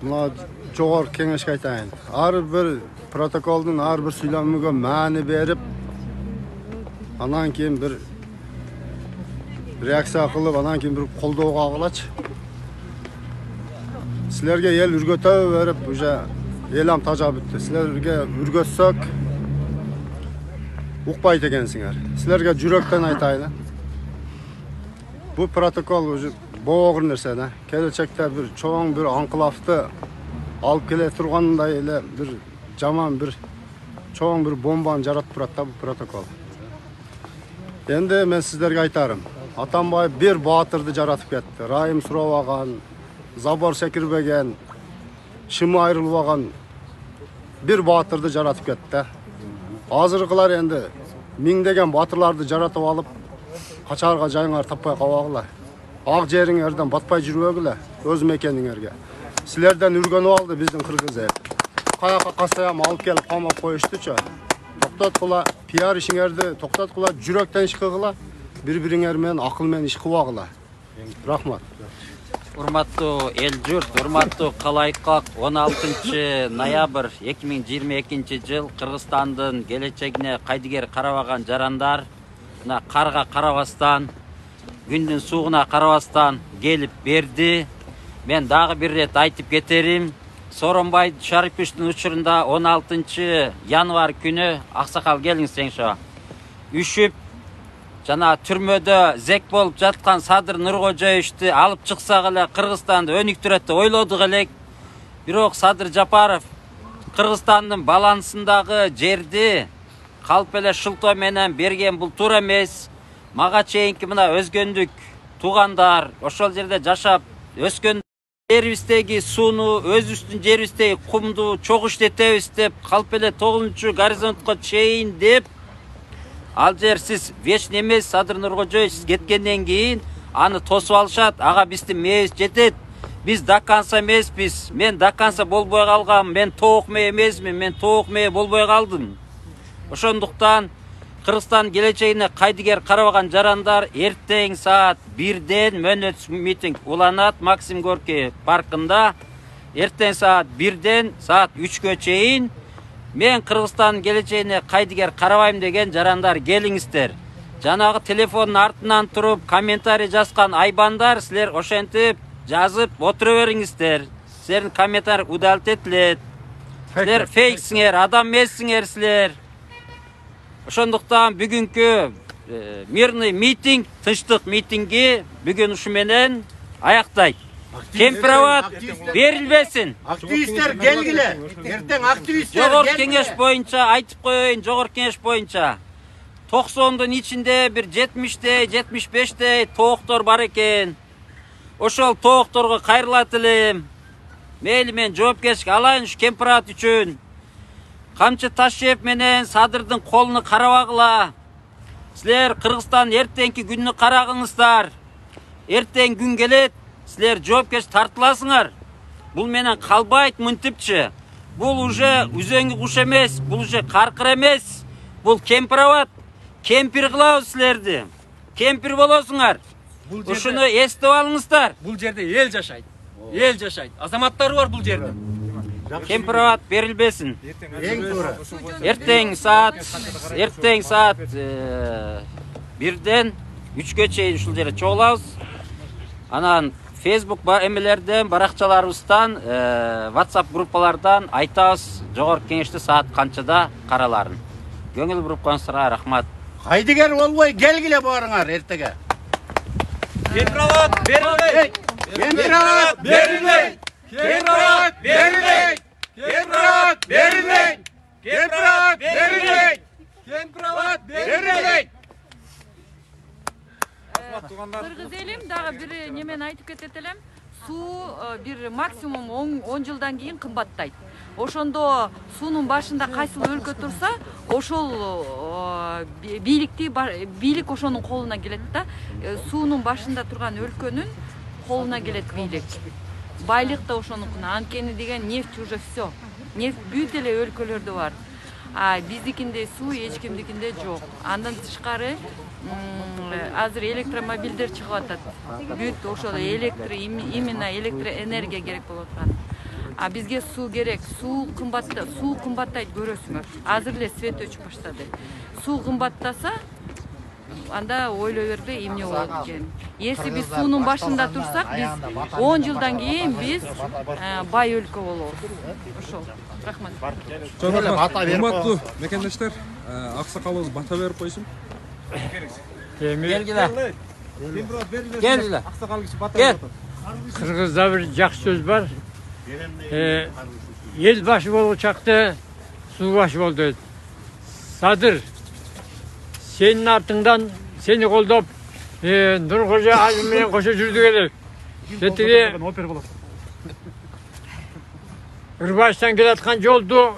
buna jog'or kengashga aytayin. Har bir protokoldan har bir suylamiga ma'ni berib, anan keyin bir reaksiya qilib, anan keyin bir qo'ldo'g'a qilach. Sizlarga el urg'otaverib, o'sha el ham tajab bitdi. Sizlarga urg'otsaq uqbaydi ekansizlar. Sizlarga yurakdan aytaylik. Bu protokol o'zi bo'g'ir narsa-da. Kelajakda bir cho'ng bir anqlavni olib kela turganday bir jamon bir cho'ng bir bombani jaratib turadi bu protokol. Endi men sizlarga aytarim. Atamboyev bir botirni jaratib ketdi. Raim Suravagan, Zabor Sekirbergen, Shimi ayrilib olgan bir botirni jaratib ketdi. Hozirgilar endi mingdegan botirlarni jaratib olib, qacharga joyinglar topmay qolag'lar. Aq jeringlardan batpay жүрбөгүлөр, o'z mekeninglarga. Sizlardan urganib oldi bizning Qirg'iz el. Qayoqqa qolsa ham olib kelib qamab qo'yishdi-chi. To'xtatqila, PR ishinglarni to'xtatqila, yurakdan ish qilg'ila, bir-biringlar bilan aql bilan ish qilg'ila. Rahmat. Урматтуу эл журт, урматтуу калайкак, 16 ноябрь 2022 жыл Кыргызстандын келечегине кайдыгер карабаган жарандар, мына карга карабастан, күндүн суугуна карабастан келип берди. Мен дагы бир рет айтып кетерим. Сооронбай Шариповичтин учурунда 16 январь күнү аксакал келиңиз теңшо. Үшүп жана түрмөдө зек болуп жаткан Садыр Нуркожоевичти алып чыксак эле Кыргызстанды өнүктүрөт деп ойлодук элек. Бирок Садыр Жапаров Кыргызстандын балансындагы жерди калп эле шылтоо менен берген, бул туура эмес. Мага чейинки мына өзгөндүк туугандар ошол жерде жашап өскөн жерибиздеги сууну, өзүбүздүн жерибиздеги кумду чогуу иштетебиз деп калп эле 9-горизонтко чейин деп ал жер сиз вечный эмес. Садыр Нуркожоевич кеткенден кийин аны тосуп алышат. Ага биздин мээбиз жетет. Биз даканса эмеспиз. Мен даканса болбой калгам. Мен тоок мээ эмесмин. Мен тоок мээ болбой калдым. Ошондуктан Кыргызстан келечегине кайдыгер карабаган жарандар эртең саат 1-ден мөөнөт митинг уланат Максим Горький паркында. Эртең саат 1-ден саат 3-кө чейин мен Кыргызстан келечегине кайдыгер карабайм деген жарандар келиңиздер. Жанагы телефондун артынан туруп комментарий жазган айбандар, силер ошентип жазып отура бериңиздер. Силердин комментарий удалить этилет. Силер фейксиңер, адам эмессиңер силер. Ошондуктан бүгүнкү мирный митинг, тынчтык митинги бүгүн ушу менен аяктайт. Кемпировод берилбесин. Активисттер келгиле. Эртең активисттер Жогорку кеңеш боюнча айтып коеюн, жогорку кеңеш боюнча 90-дун ичинде бир 70-дей, 75-дей тооктор бар экен. Ошол тоокторго кайрылат элем. Мейли мен жоопкерчилик алайын ушу Кемпировод үчүн. Камчы Ташев менен Садырдын колуну карабагыла. Силер Кыргызстан эртеңки күнүнү карагыңыздар. Эртең күн келет, силер жоопкерчилик тартыласыңар. Бул менен калбайт мынтипчи. Бул уже үзөңгү куш эмес, бул уже каркыр эмес. Бул кемпироват. Кемпир кылабыз силерди. Кемпир болосуңар. Ушуну эстеп алыңыздар. Бул жерде эл жашайт. Эл жашайт. Азаматтары бар бул жерде. Кемпироват берилбесин. Эртең саат 1-ден 3-кө чейин ушул жерде чогулабыз. Анан Facebook эмелерден, баракчаларыбыздан, WhatsApp группалардан айтабыз, жогорку кеңеште саат канчада караларын. Көңүл буруп коюңуздарга рахмат. Кайдыгер болбой келгиле барыңар эртеге. Кемпироват берилбейт. Кемпироват берилбейт. Кемпироват берилбейт. Кемпироват берилбейт. Кемпироват берилбейт. Кемпироват берилбейт. Кыргыз элим дагы бир немени айтып кетет элем. Суу бир максимум 10 жылдан кийин кымбаттайт. Ошондо суунун башында кайсыл өлкө турса, ошол бийлик ошонун колуна келет да. Суунун башында турган өлкөнүн колуна келет бийлик. Байлык да ошонукуна. Анткени деген нефть уже все. Нефть бүт эле өлкөлөрдө бар. Биздикинде суу, эч кимдикинде жок. Андан тышкары азыр электромобилдер чыгып атат. Бүт ошол именно электроэнергия керек болуп аткан. Бизге суу керек. Суу кымбаттайт көрөсүңөр. Азыр эле свет өчүп баштады. Суу кымбаттаса, анда ойлой бербей эмне болот экен. Если биз суунун башында турсак, биз 10 жылдан кийин биз бай өлкө болобуз. Ошол. Рахмат. Урматтуу мекендештер, аксакалыбыз бата берип койсун. Келгиле. Келгиле. Аксакал киши бата берип атат. Кыргызда бир жакшы сөз бар. Ел башы болчакты суу башы бол дейт. Садыр сенин артыңдан сени колдоп Нуркожо Азим менен кошо жүрдүк эле. Жетиги Ырбаштан келаткан жолду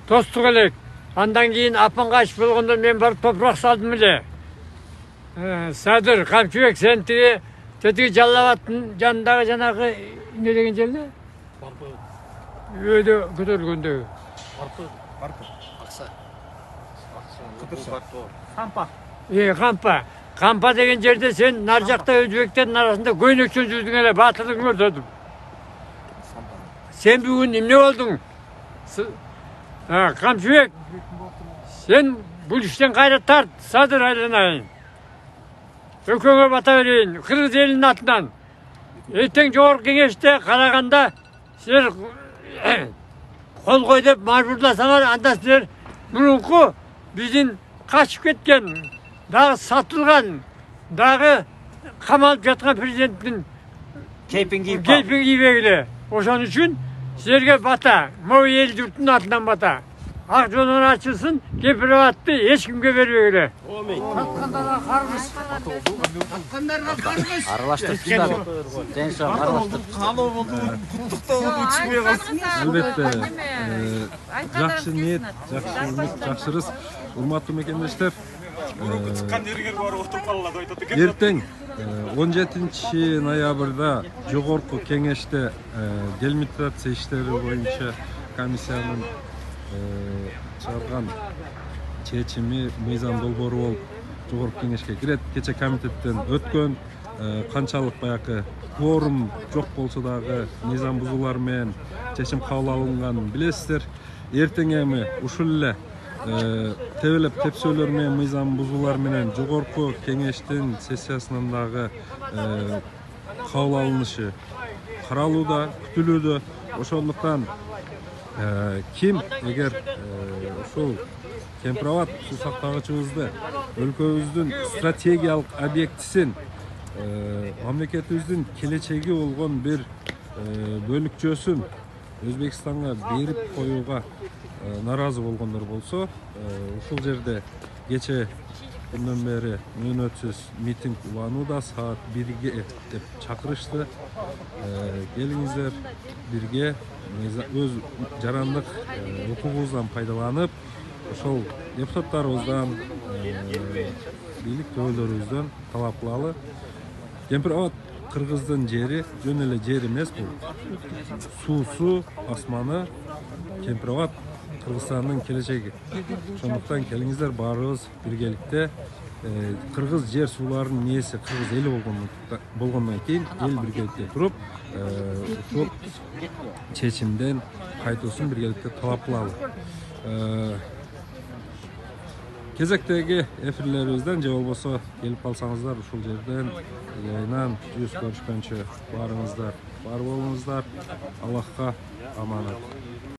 тостук элек. Андан кийин апанга аш болгондо мен барып топурак салдым эле. Садыр, Камчыбек, сен тетиги Жалал-Абадтын жанындагы жанагы эмне деген жерде? Өйдө көтөрүлгөндөгү. Кампа. Кампа деген жерде сен нар жакта өзбектердин арасында көйнөкчөн жүрдүң эле, баатырлыгыңды көрсөтүп. Sen bugün ne oldun? Kamçıbek, sen bu işten gayret tart, Sadır aylanayın. Ökөңө bata vereyim, Kırgız elinin atından. Erteң жогорку кеңеште караганда силер кол кой деп мажбурласаңар, анда силер мурунку биздин качып кеткен, дагы сатылган, дагы камалып жаткан президенттин кейпин кийбегиле. Ошон үчүн силерге бата, могу эл журттун атынан бата. Ак жолуңар ачылсын, Кемпироватты эч кимге бербегиле. Аткандарга каргыш. Аралаштырсыздар. Женшам аралаштыр. Каалоо болду, куттуктоо болду, чыкпай калсын. Албетте. Жакшы ниет, жакшы үмүт, жакшы ырыс. Урматтуу мекендештер, эртең 17 ноябрда жогорку кеңеште делимитация иштери боюнча комиссиянын чыгарган чечими мыйзам долбоору болуп жогорку кеңешке кирет. Кече комитеттен өткөн, канчалык баягы кворум жок болсо дагы мыйзам бузуулар менен чечим кабыл алынган билесиздер. Эртең эми ушул эле тебелеп тепсөлөр менен мыйзам бузуулар менен жогорку кеңештин сессиясынан дагы кабыл алынышы каралууда, күтүлүүдө. Ошондуктан ким эгер ушул Кемпироват суу сактагычыбызды өлкөбүздүн стратегиялык объектисин мамлекетибиздин келечеги болгон бир бөлүкчөсүн Өзбекстанга берип коюуга наразы болгондор болсо, ушул жерде кече күндөн бери мөөнөтсүз митинг уланууда, саат 1-ге деп чакырышты. Келиңиздер бирге өз жарандык укугубуздан пайдаланып, ошол депутаттарыбыздан, бийлик төбөлөрүбүздөн талап кылалы. Кемпироват Кыргыздын жери жөн эле жер эмес бул. Суусу, асманы, Кемпирабад Кыргызстандын келечеги. Ошондуктан келиңиздер баарыбыз биргеликте кыргыз жер сууларынын ээси кыргыз эли болгондон кийин эл биргеликте туруп ушул чечимден кайтуусун биргеликте талап кылалы. Кезектеги эфирлерибизден же болбосо келип калсаңыздар ушул жерден жайынан жүз көрүшкөнчө барыңыздар, бар болуңуздар. Аллахка аманат.